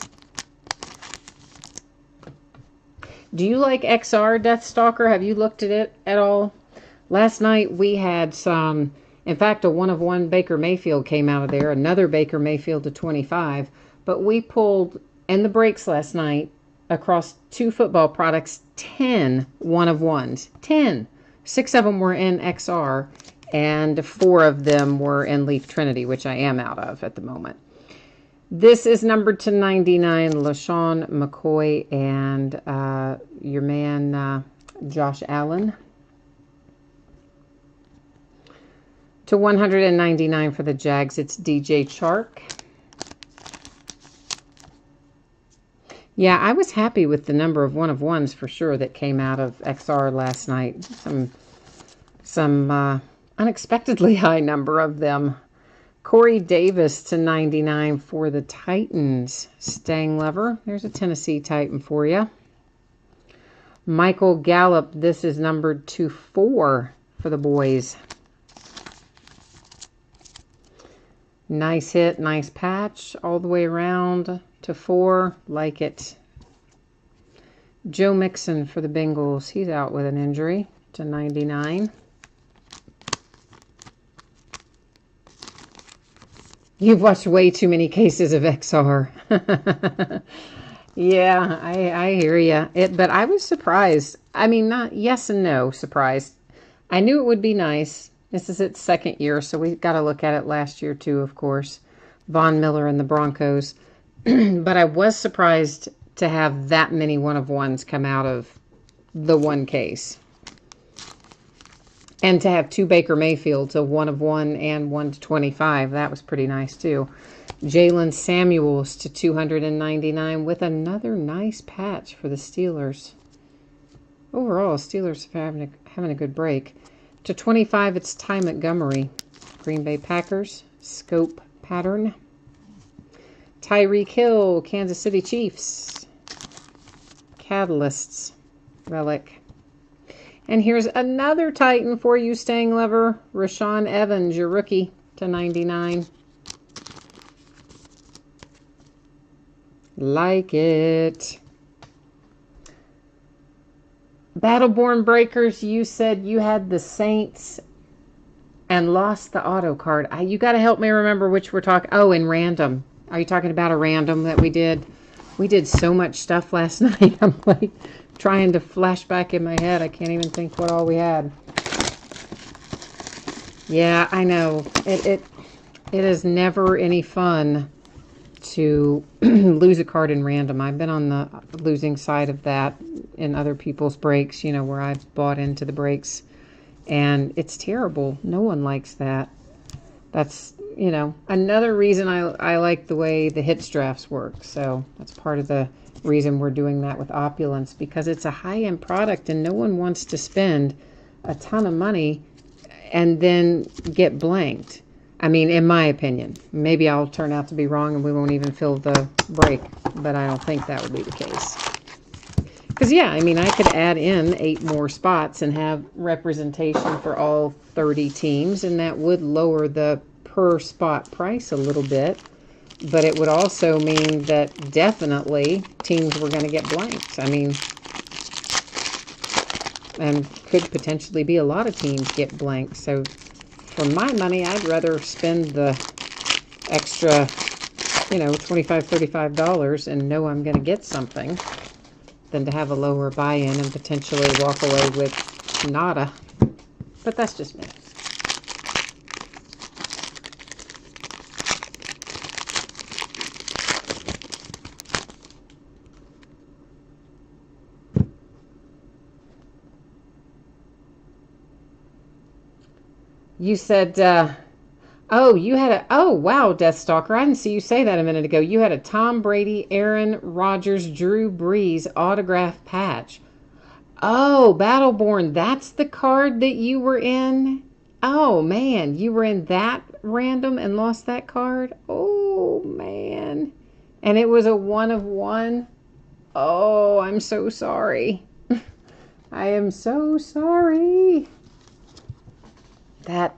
Do you like XR, Deathstalker? Have you looked at it at all? Last night we had some, in fact, a 1-of-1 Baker Mayfield came out of there, another Baker Mayfield to 25, but we pulled, in the breaks last night, across 2 football products, 10 1-of-1s. 10. 6 of them were in XR, and 4 of them were in Leaf Trinity, which I am out of at the moment. This is numbered to 99, LaShawn McCoy and your man Josh Allen. To 199 for the Jags, it's DJ Chark. Yeah, I was happy with the number of 1-of-1s for sure that came out of XR last night. Some unexpectedly high number of them. Corey Davis to 99 for the Titans. Staying lever. There's a Tennessee Titan for you. Michael Gallup. This is numbered to 4 for the boys. Nice hit. Nice patch. All the way around to 4. Like it. Joe Mixon for the Bengals. He's out with an injury to 99. You've watched way too many cases of XR. Yeah, I hear you. But I was surprised. I mean, not yes and no surprised. I knew it would be nice. This is its 2nd year, so we've got to look at it last year too, of course. Von Miller and the Broncos. But I was surprised to have that many 1-of-1s come out of the one case. And to have 2 Baker Mayfields, a 1-of-1 and 1 to 25. That was pretty nice, too. Jalen Samuels to 299 with another nice patch for the Steelers. Overall, Steelers are having a good break. To 25, it's Ty Montgomery. Green Bay Packers, scope pattern. Tyreek Hill, Kansas City Chiefs. Catalysts, relic. And here's another Titan for you, staying lever. Rashaan Evans, your rookie, to 99. Like it. Battleborn Breakers, you said you had the Saints and lost the auto card. You got to help me remember which we're talking. Oh, in random. Are you talking about a random that we did? We did so much stuff last night. I'm like trying to flash back in my head. I can't even think what all we had. Yeah, I know. It is never any fun to lose a card in random. I've been on the losing side of that in other people's breaks, you know, where I've bought into the breaks. And it's terrible. No one likes that. That's, you know, another reason I like the way the hits drafts work. So that's part of the reason we're doing that with Opulence, because it's a high-end product and no one wants to spend a ton of money and then get blanked. I mean, in my opinion. Maybe I'll turn out to be wrong and we won't even fill the break, but I don't think that would be the case. Because, yeah, I mean, I could add in 8 more spots and have representation for all 30 teams, and that would lower the per spot price a little bit. But it would also mean that definitely teams were going to get blanked. I mean, and could potentially be a lot of teams get blanked. So for my money, I'd rather spend the extra, you know, $25, $35 and know I'm going to get something than to have a lower buy-in and potentially walk away with nada. But that's just me. You said, oh, you had a, oh, wow, Deathstalker. I didn't see you say that a minute ago. You had a Tom Brady, Aaron Rodgers, Drew Brees autograph patch. Oh, Battleborn, that's the card that you were in? Oh, man, you were in that random and lost that card? Oh, man. And it was a 1 of 1. Oh, I'm so sorry. I am so sorry. That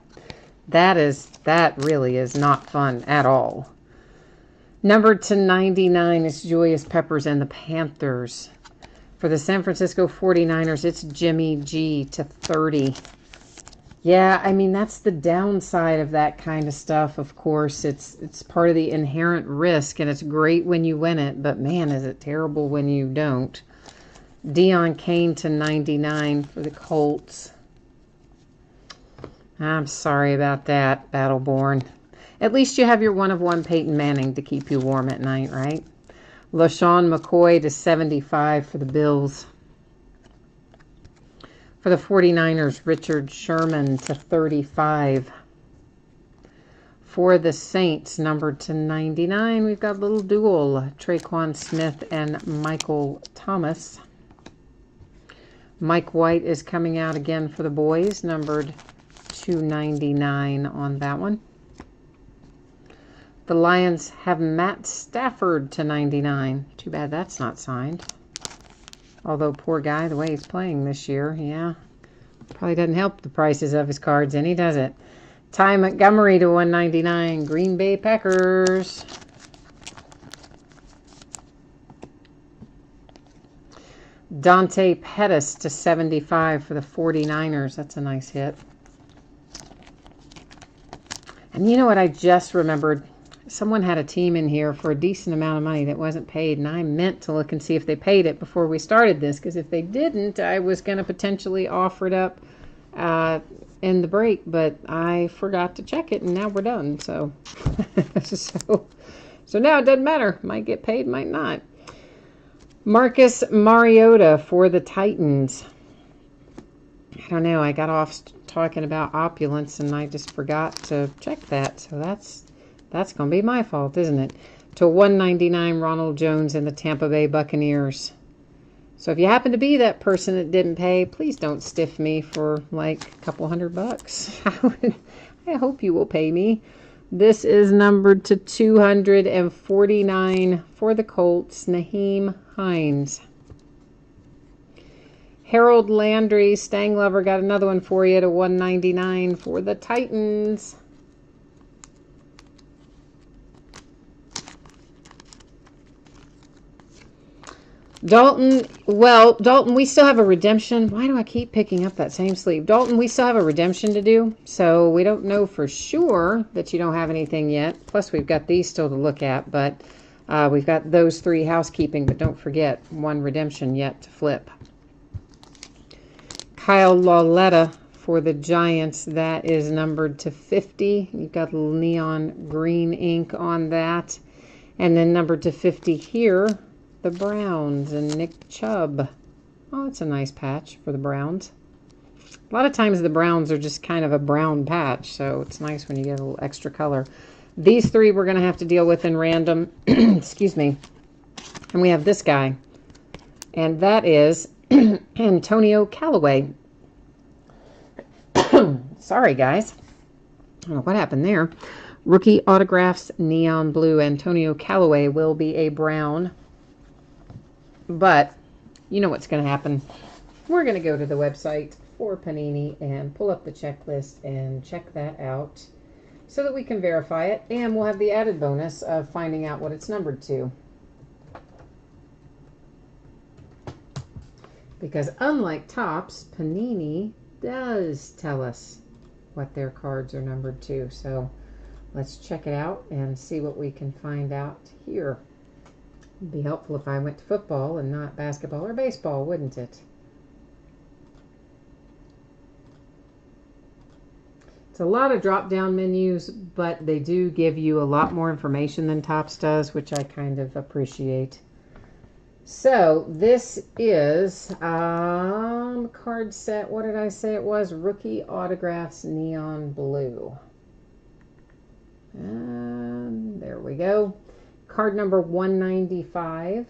really is not fun at all. Numbered to 99 is Julius Peppers and the Panthers. For the San Francisco 49ers, it's Jimmy G to 30. Yeah, I mean, that's the downside of that kind of stuff, of course. It's part of the inherent risk, and it's great when you win it, but man, is it terrible when you don't. Deion Kane to 99 for the Colts. I'm sorry about that, Battleborn. At least you have your 1 of 1 Peyton Manning to keep you warm at night, right? LaShawn McCoy to 75 for the Bills. For the 49ers, Richard Sherman to 35. For the Saints, numbered to 99, we've got a little duel, Traquan Smith and Michael Thomas. Mike White is coming out again for the boys, numbered 299 on that one. The Lions have Matt Stafford to 99. Too bad that's not signed. Although, poor guy, the way he's playing this year, yeah, probably doesn't help the prices of his cards any, does it? Ty Montgomery to 199, Green Bay Packers. Dante Pettis to 75 for the 49ers. That's a nice hit. And you know what I just remembered? Someone had a team in here for a decent amount of money that wasn't paid, and I meant to look and see if they paid it before we started this, because if they didn't, I was going to potentially offer it up in the break, but I forgot to check it, and now we're done. So, so now it doesn't matter. Might get paid, might not. Marcus Mariota for the Titans. I don't know. I got off talking about opulence, and I just forgot to check that. So that's going to be my fault, isn't it? To 199, Ronald Jones and the Tampa Bay Buccaneers. So if you happen to be that person that didn't pay, please don't stiff me for like a couple $100. I hope you will pay me. This is numbered to 249 for the Colts, Naheem Hines. Harold Landry, Stang Lover, got another one for you to 199 for the Titans. Dalton, well, Dalton, we still have a redemption. Why do I keep picking up that same sleeve? Dalton, we still have a redemption to do, so we don't know for sure that you don't have anything yet. Plus, we've got these still to look at, but we've got those 3 housekeeping, but don't forget, 1 redemption yet to flip. Kyle Lauletta for the Giants, that is numbered to 50. You've got neon green ink on that. And then numbered to 50 here, the Browns and Nick Chubb. Oh, that's a nice patch for the Browns. A lot of times the Browns are just kind of a brown patch, so it's nice when you get a little extra color. These 3 we're going to have to deal with in random. Excuse me. And we have this guy. And that is Antonio Callaway. Sorry, guys. I don't know what happened there. Rookie autographs, neon blue. Antonio Callaway will be a brown. But you know what's going to happen. We're going to go to the website for Panini and pull up the checklist and check that out so that we can verify it. And we'll have the added bonus of finding out what it's numbered to. Because unlike Topps, Panini does tell us what their cards are numbered to. So let's check it out and see what we can find out here. It'd be helpful if I went to football and not basketball or baseball, wouldn't it? It's a lot of drop-down menus, but they do give you a lot more information than Topps does, which I kind of appreciate. So this is card set. What did I say it was? Rookie autographs neon blue. And there we go. Card number 195.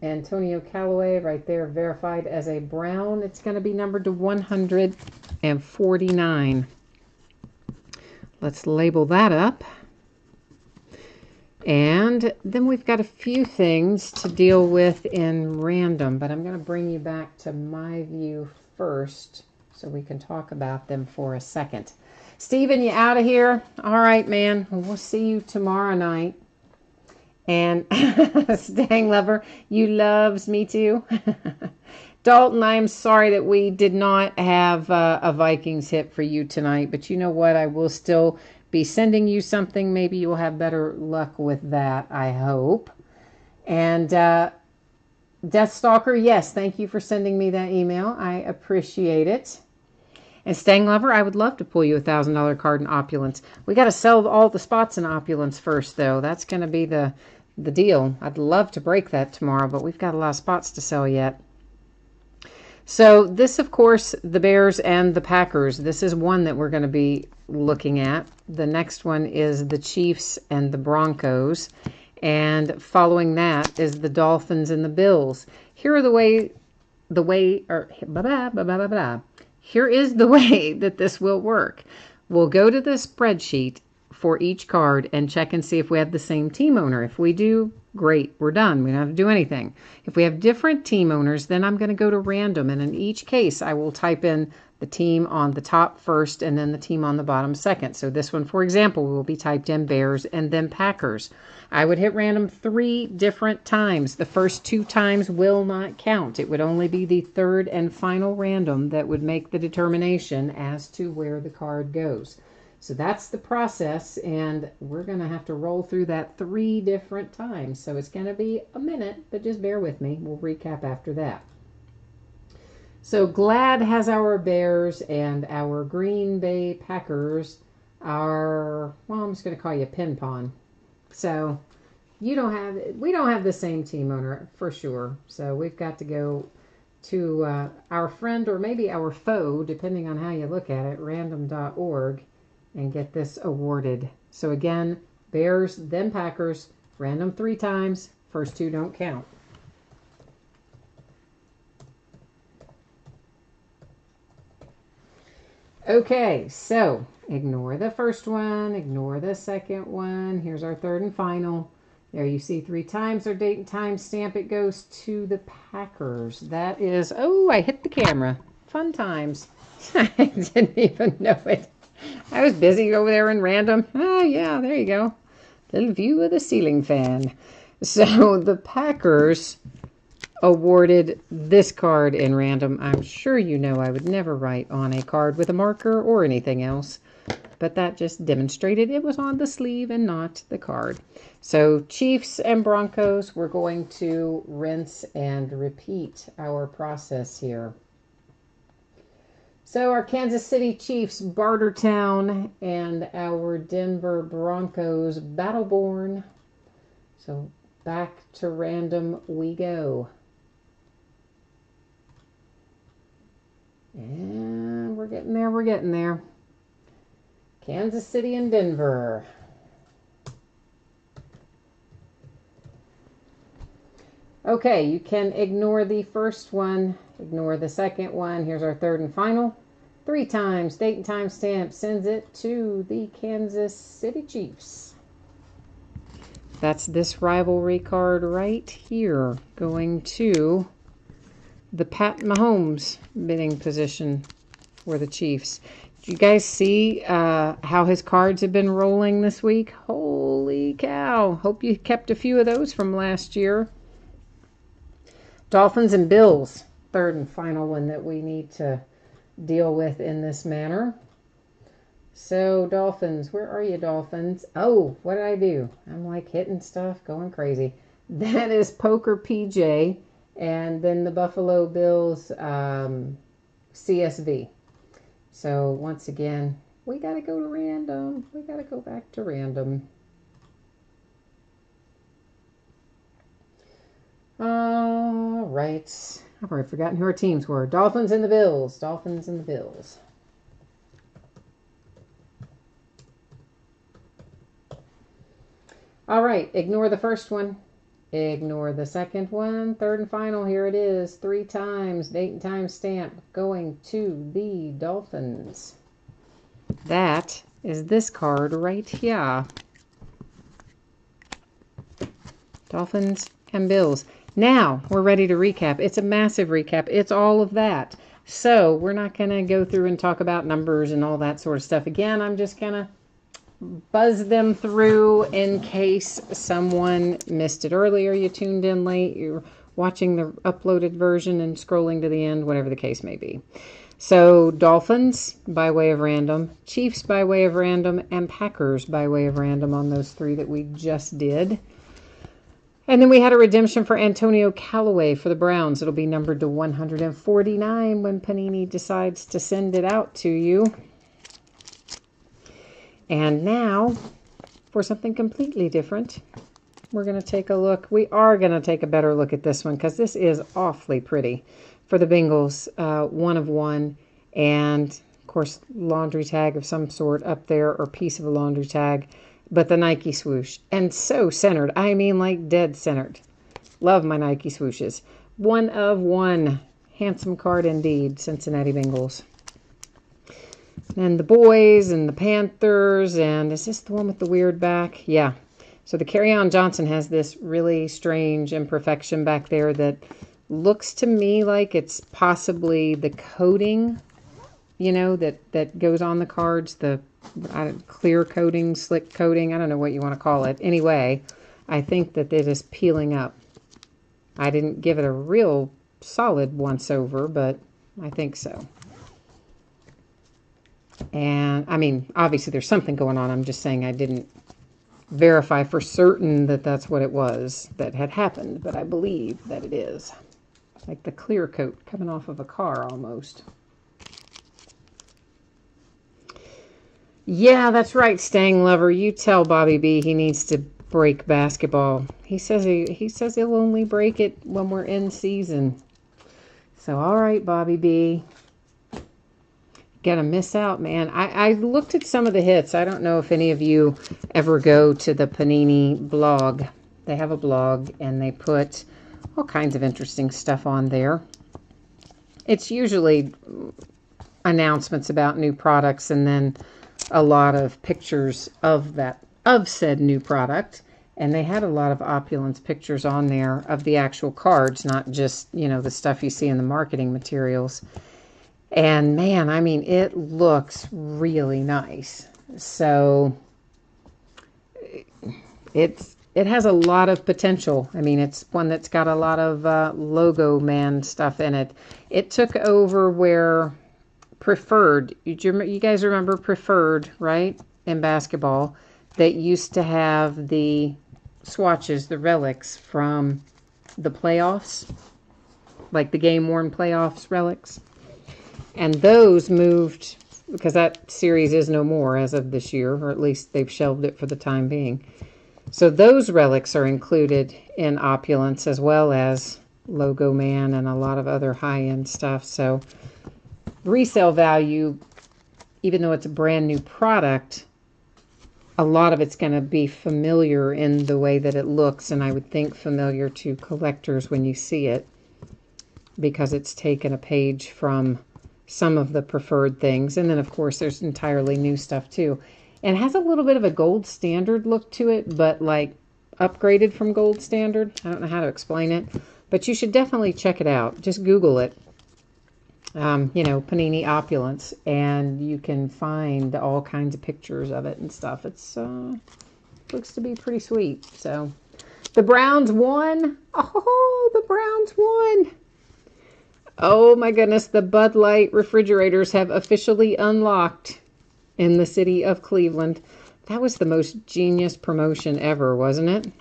Antonio Callaway right there, verified as a brown. It's going to be numbered to 149. let's label that up. And then we've got a few things to deal with in random, but I'm going to bring you back to my view first so we can talk about them for a second. Steven, you out of here? All right, man. We'll see you tomorrow night. And Stang Lover, you loves me too. Dalton, I am sorry that we did not have a Vikings hit for you tonight, but you know what? I will still be sending you something. Maybe you'll have better luck with that, I hope. And Deathstalker, yes, thank you for sending me that email. I appreciate it. And Stang Lover, I would love to pull you a $1,000 card in Opulence. We got to sell all the spots in Opulence first, though. That's going to be the deal. I'd love to break that tomorrow, but we've got a lot of spots to sell yet. So this, of course, the Bears and the Packers. This is one that we're going to be looking at. The next one is the Chiefs and the Broncos. And following that is the Dolphins and the Bills. Here is the way that this will work. We'll go to the spreadsheet for each card and check and see if we have the same team owner. If we do, great, we're done. We don't have to do anything. If we have different team owners, then I'm going to go to random. And in each case, I will type in the team on the top first and then the team on the bottom second. So this one, for example, will be typed in Bears and then Packers. I would hit random 3 different times. The first 2 times will not count. It would only be the third and final random that would make the determination as to where the card goes. So that's the process, and we're going to have to roll through that 3 different times. So it's going to be a minute, but just bear with me. We'll recap after that. So Glad has our Bears and our Green Bay Packers are, well, I'm just going to call you Pin Pon. So we don't have the same team owner for sure. So we've got to go to our friend or maybe our foe, depending on how you look at it, random.org, and get this awarded. So again, Bears, then Packers, random 3 times. First 2 don't count. Okay, so ignore the first one, ignore the second one. Here's our third and final. There you see 3 times our date and time stamp. It goes to the Packers. That is, oh, I hit the camera. Fun times. I didn't even know it. I was busy over there in random. Oh, yeah, there you go. Little view of the ceiling fan. So the Packers awarded this card in random. I'm sure you know I would never write on a card with a marker or anything else, but that just demonstrated it was on the sleeve and not the card. So Chiefs and Broncos, we're going to rinse and repeat our process here. So our Kansas City Chiefs, Bartertown, and our Denver Broncos, Battleborn. So back to random we go. And we're getting there, we're getting there. Kansas City and Denver. Okay, you can ignore the first one, ignore the second one. Here's our third and final. 3 times, date and time stamp sends it to the Kansas City Chiefs. That's this rivalry card right here, going to the Pat Mahomes bidding position for the Chiefs. Did you guys see how his cards have been rolling this week? Holy cow. Hope you kept a few of those from last year. Dolphins and Bills, third and final one that we need to deal with in this manner. So Dolphins, where are you, Dolphins? Oh, what did I do? I'm like hitting stuff, going crazy. That is Poker PJ, and then the Buffalo Bills CSV. So once again, we got to go to random. We got to go back to random. All right. I've already forgotten who our teams were. Dolphins and the Bills. Dolphins and the Bills. All right. Ignore the first one. Ignore the second one. Third and final. Here it is. 3 times. Date and time stamp going to the Dolphins. That is this card right here. Dolphins and Bills. Now, we're ready to recap. It's a massive recap. It's all of that. So, we're not going to go through and talk about numbers and all that sort of stuff. Again, I'm just going to buzz them through in case someone missed it earlier. You tuned in late. You're watching the uploaded version and scrolling to the end, whatever the case may be. So, Dolphins by way of random, Chiefs by way of random, and Packers by way of random on those three that we just did. And then we had a redemption for Antonio Callaway for the Browns. It'll be numbered to 149 when Panini decides to send it out to you. And now, for something completely different, we're going to take a look. We are going to take a better look at this one because this is awfully pretty. For the Bengals, 1 of 1. And, of course, laundry tag of some sort up there or piece of a laundry tag. But the Nike swoosh. And so centered. I mean, like dead centered. Love my Nike swooshes. 1 of 1. Handsome card indeed. Cincinnati Bengals. And the boys and the Panthers. And is this the one with the weird back? Yeah. So the Kerryon Johnson has this really strange imperfection back there that looks to me like it's possibly the coating, you know, that goes on the cards. The clear coating, slick coating, I don't know what you want to call it. Anyway, I think that it is peeling up. I didn't give it a real solid once over, but I think so. And, I mean, obviously there's something going on. I'm just saying I didn't verify for certain that that's what it was that had happened, but I believe that it is. Like the clear coat coming off of a car almost. Yeah, that's right, Stang Lover. You tell Bobby B he needs to break basketball. He says he'll only break it when we're in season. So, all right, Bobby B. Gonna miss out, man. I looked at some of the hits. I don't know if any of you ever go to the Panini blog. They have a blog, and they put all kinds of interesting stuff on there. It's usually announcements about new products and then a lot of pictures of said new product. And they had a lot of opulence pictures on there of the actual cards, not just, you know, the stuff you see in the marketing materials. And man, I mean, it looks really nice. So it has a lot of potential. I mean, it's one that's got a lot of logo man stuff in it. It took over where Preferred, you guys remember Preferred, right? In basketball, that used to have the swatches, the relics from the playoffs, like the game-worn playoffs relics. And those moved, because that series is no more as of this year, or at least they've shelved it for the time being. So those relics are included in Opulence as well as Logo Man and a lot of other high-end stuff. So resale value, even though it's a brand new product, a lot of it's going to be familiar in the way that it looks, and I would think familiar to collectors when you see it, because it's taken a page from some of the preferred things. And then, of course, there's entirely new stuff, too. And it has a little bit of a gold standard look to it, but like upgraded from gold standard. I don't know how to explain it, but you should definitely check it out. Just Google it. You know, Panini Opulence, and you can find all kinds of pictures of it and stuff. It's looks to be pretty sweet. So the Browns won. Oh, the Browns won. Oh my goodness, the Bud Light refrigerators have officially unlocked in the city of Cleveland. That was the most genius promotion ever, wasn't it?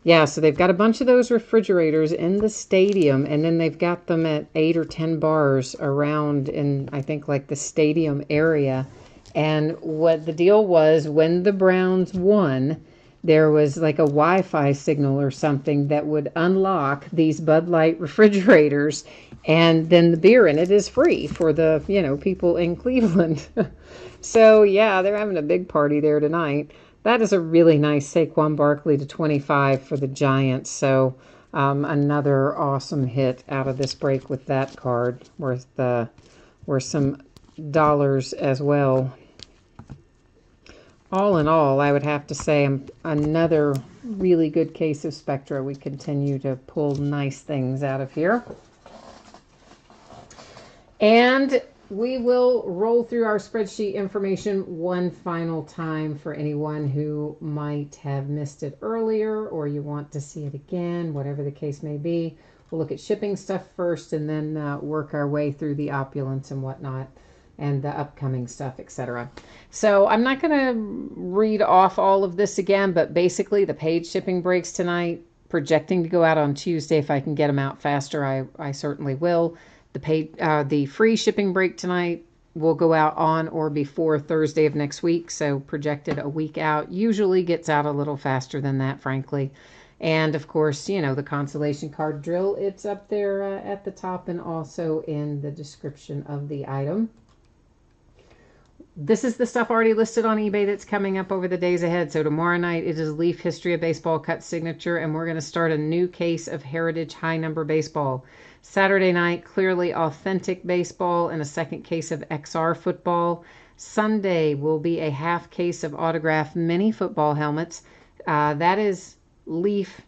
Yeah, so they've got a bunch of those refrigerators in the stadium, and then they've got them at 8 or 10 bars around in, I think, like the stadium area. And what the deal was, when the Browns won, there was like a Wi-Fi signal or something that would unlock these Bud Light refrigerators, and then the beer in it is free for the, you know, people in Cleveland. So, yeah, they're having a big party there tonight. That is a really nice Saquon Barkley to 25 for the Giants. So another awesome hit out of this break with that card worth some dollars as well. All in all, I would have to say another really good case of Spectra. We continue to pull nice things out of here. And we will roll through our spreadsheet information one final time for anyone who might have missed it earlier or you want to see it again, whatever the case may be. We'll look at shipping stuff first and then work our way through the opulence and whatnot and the upcoming stuff, etc. So I'm not going to read off all of this again, but basically the paid shipping breaks tonight, projecting to go out on Tuesday. If I can get them out faster, I certainly will. The free shipping break tonight will go out on or before Thursday of next week, so projected a week out. Usually gets out a little faster than that, frankly. And of course, you know, the consolation card drill, it's up there at the top and also in the description of the item. This is the stuff already listed on eBay that's coming up over the days ahead. So tomorrow night it is Leaf History of Baseball cut signature, and we're going to start a new case of Heritage High Number Baseball. Saturday night, Clearly Authentic Baseball and a second case of XR Football. Sunday will be a half case of autographed mini football helmets. That is Leaf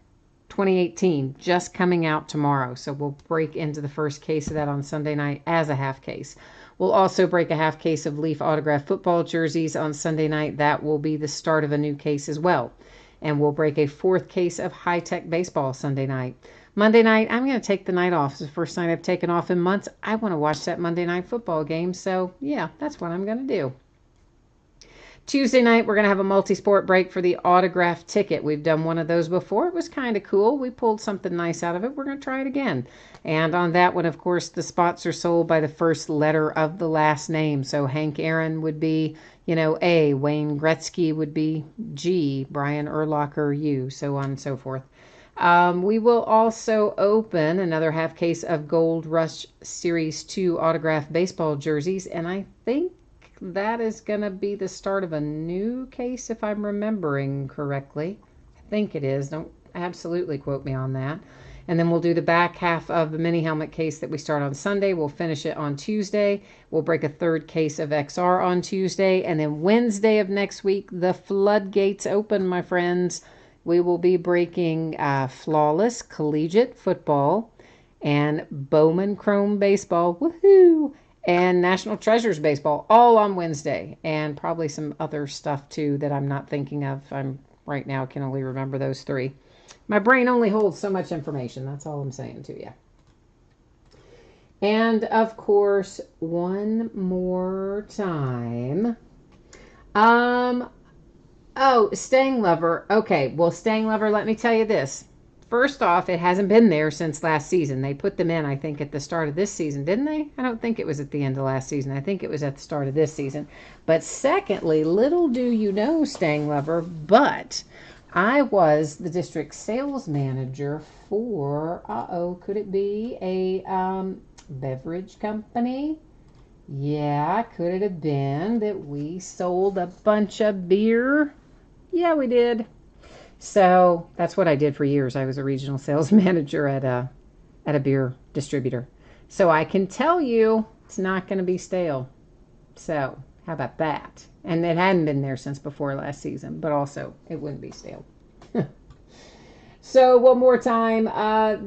2018, just coming out tomorrow. So we'll break into the first case of that on Sunday night as a half case. We'll also break a half case of Leaf autographed football jerseys on Sunday night. That will be the start of a new case as well. And we'll break a fourth case of high-tech baseball Sunday night. Monday night, I'm going to take the night off. It's the first night I've taken off in months. I want to watch that Monday night football game. So, yeah, that's what I'm going to do. Tuesday night, we're going to have a multi-sport break for the autograph ticket. We've done one of those before. It was kind of cool. We pulled something nice out of it. We're going to try it again. And on that one, of course, the spots are sold by the first letter of the last name. So Hank Aaron would be, you know, A. Wayne Gretzky would be G. Brian Urlacher, U. So on and so forth. We will also open another half case of Gold Rush Series 2 autographed baseball jerseys. And I think that is going to be the start of a new case, if I'm remembering correctly. I think it is. Don't absolutely quote me on that. And then we'll do the back half of the mini helmet case that we start on Sunday. We'll finish it on Tuesday. We'll break a third case of XR on Tuesday. And then Wednesday of next week, the floodgates open, my friends. We will be breaking Flawless Collegiate Football and Bowman Chrome Baseball. Woohoo! And National Treasures Baseball, all on Wednesday. And probably some other stuff, too, that I'm not thinking of. I'm right now can only remember those three. My brain only holds so much information. That's all I'm saying to you. And, of course, one more time. Oh, Staying Lover. Okay, well, Staying Lover, let me tell you this. First off, it hasn't been there since last season. They put them in, I think, at the start of this season, didn't they? I don't think it was at the end of last season. I think it was at the start of this season. But secondly, little do you know, Staying Lover, but I was the district sales manager for, could it be a beverage company? Yeah, could it have been that we sold a bunch of beer? Yeah, we did. So that's what I did for years. I was a regional sales manager at a beer distributor. So I can tell you it's not going to be stale. So how about that? And it hadn't been there since before last season, but also it wouldn't be stale. So one more time,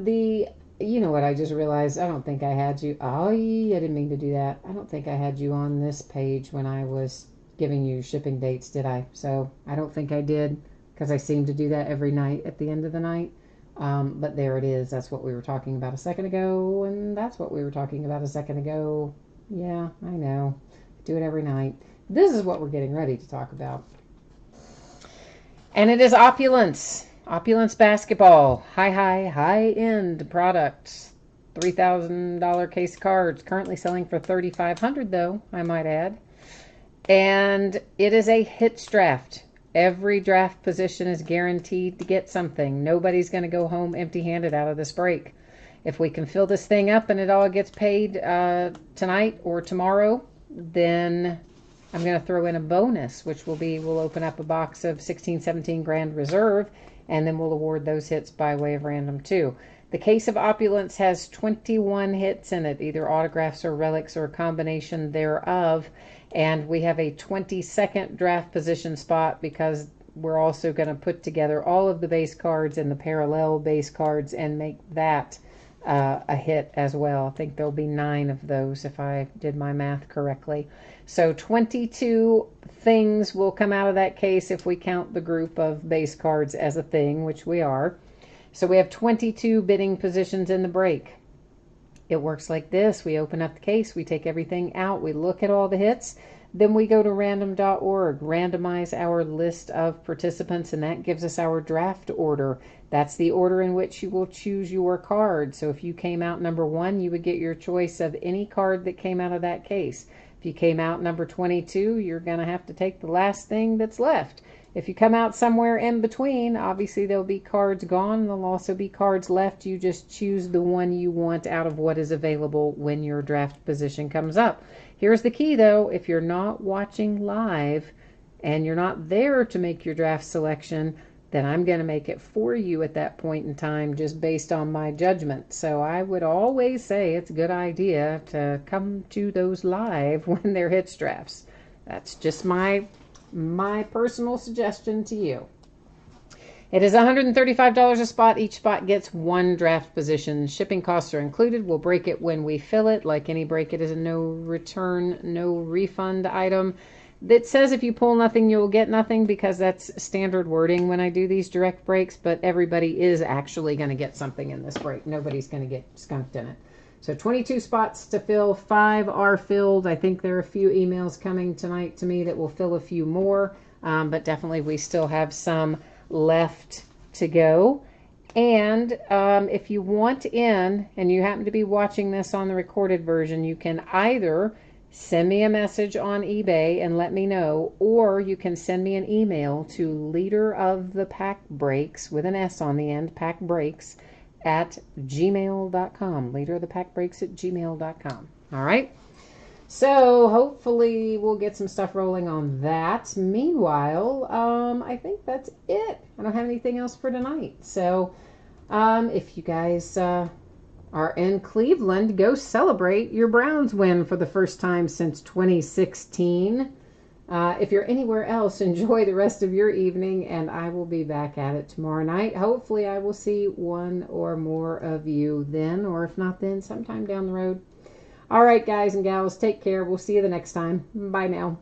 you know what, I just realized I don't think I had you. Oh, I didn't mean to do that. I don't think I had you on this page when I was giving you shipping dates, did I? So I don't think I did, because I seem to do that every night at the end of the night. But there it is. That's what we were talking about a second ago, and that's what we were talking about a second ago. Yeah, I know. I do it every night. This is what we're getting ready to talk about. And it is Opulence. Opulence Basketball. High-end products. $3,000 case of cards. Currently selling for $3,500 though, I might add. And it is a hits draft. Every draft position is guaranteed to get something. Nobody's going to go home empty-handed out of this break. If we can fill this thing up and it all gets paid tonight or tomorrow, then I'm going to throw in a bonus, which will be, we'll open up a box of 16, 17 grand reserve, and then we'll award those hits by way of random too. The case of Opulence has 21 hits in it, either autographs or relics or a combination thereof. And we have a 22nd draft position spot because we're also going to put together all of the base cards and the parallel base cards and make that a hit as well. I think there'll be 9 of those if I did my math correctly. So 22 things will come out of that case if we count the group of base cards as a thing, which we are. So we have 22 bidding positions in the break. It works like this. We open up the case, we take everything out, we look at all the hits, then we go to random.org, randomize our list of participants, and that gives us our draft order. That's the order in which you will choose your card. So if you came out number 1, you would get your choice of any card that came out of that case. If you came out number 22, you're going to have to take the last thing that's left. If you come out somewhere in between, obviously there'll be cards gone. There'll also be cards left. You just choose the one you want out of what is available when your draft position comes up. Here's the key though. If you're not watching live and you're not there to make your draft selection, then I'm going to make it for you at that point in time just based on my judgment. So I would always say it's a good idea to come to those live when they're hits drafts. That's just my personal suggestion to you. It is $135 a spot. Each spot gets 1 draft position. Shipping costs are included. We'll break it when we fill it. Like any break, it is a no return, no refund item. That says if you pull nothing, you'll get nothing, because that's standard wording when I do these direct breaks, but everybody is actually going to get something in this break. Nobody's going to get skunked in it. So 22 spots to fill, 5 are filled. I think there are a few emails coming tonight to me that will fill a few more, but definitely we still have some left to go. And if you want in and you happen to be watching this on the recorded version, you can either send me a message on eBay and let me know, or you can send me an email to leader of the pack breaks with an S on the end, pack breaks, at gmail.com. Leader of the pack breaks at gmail.com. All right. So hopefully we'll get some stuff rolling on that. Meanwhile, I think that's it. I don't have anything else for tonight. So if you guys are in Cleveland, go celebrate your Browns win for the first time since 2016. If you're anywhere else, enjoy the rest of your evening, and I will be back at it tomorrow night. Hopefully I will see one or more of you then, or if not then, sometime down the road. All right, guys and gals, take care. We'll see you the next time. Bye now.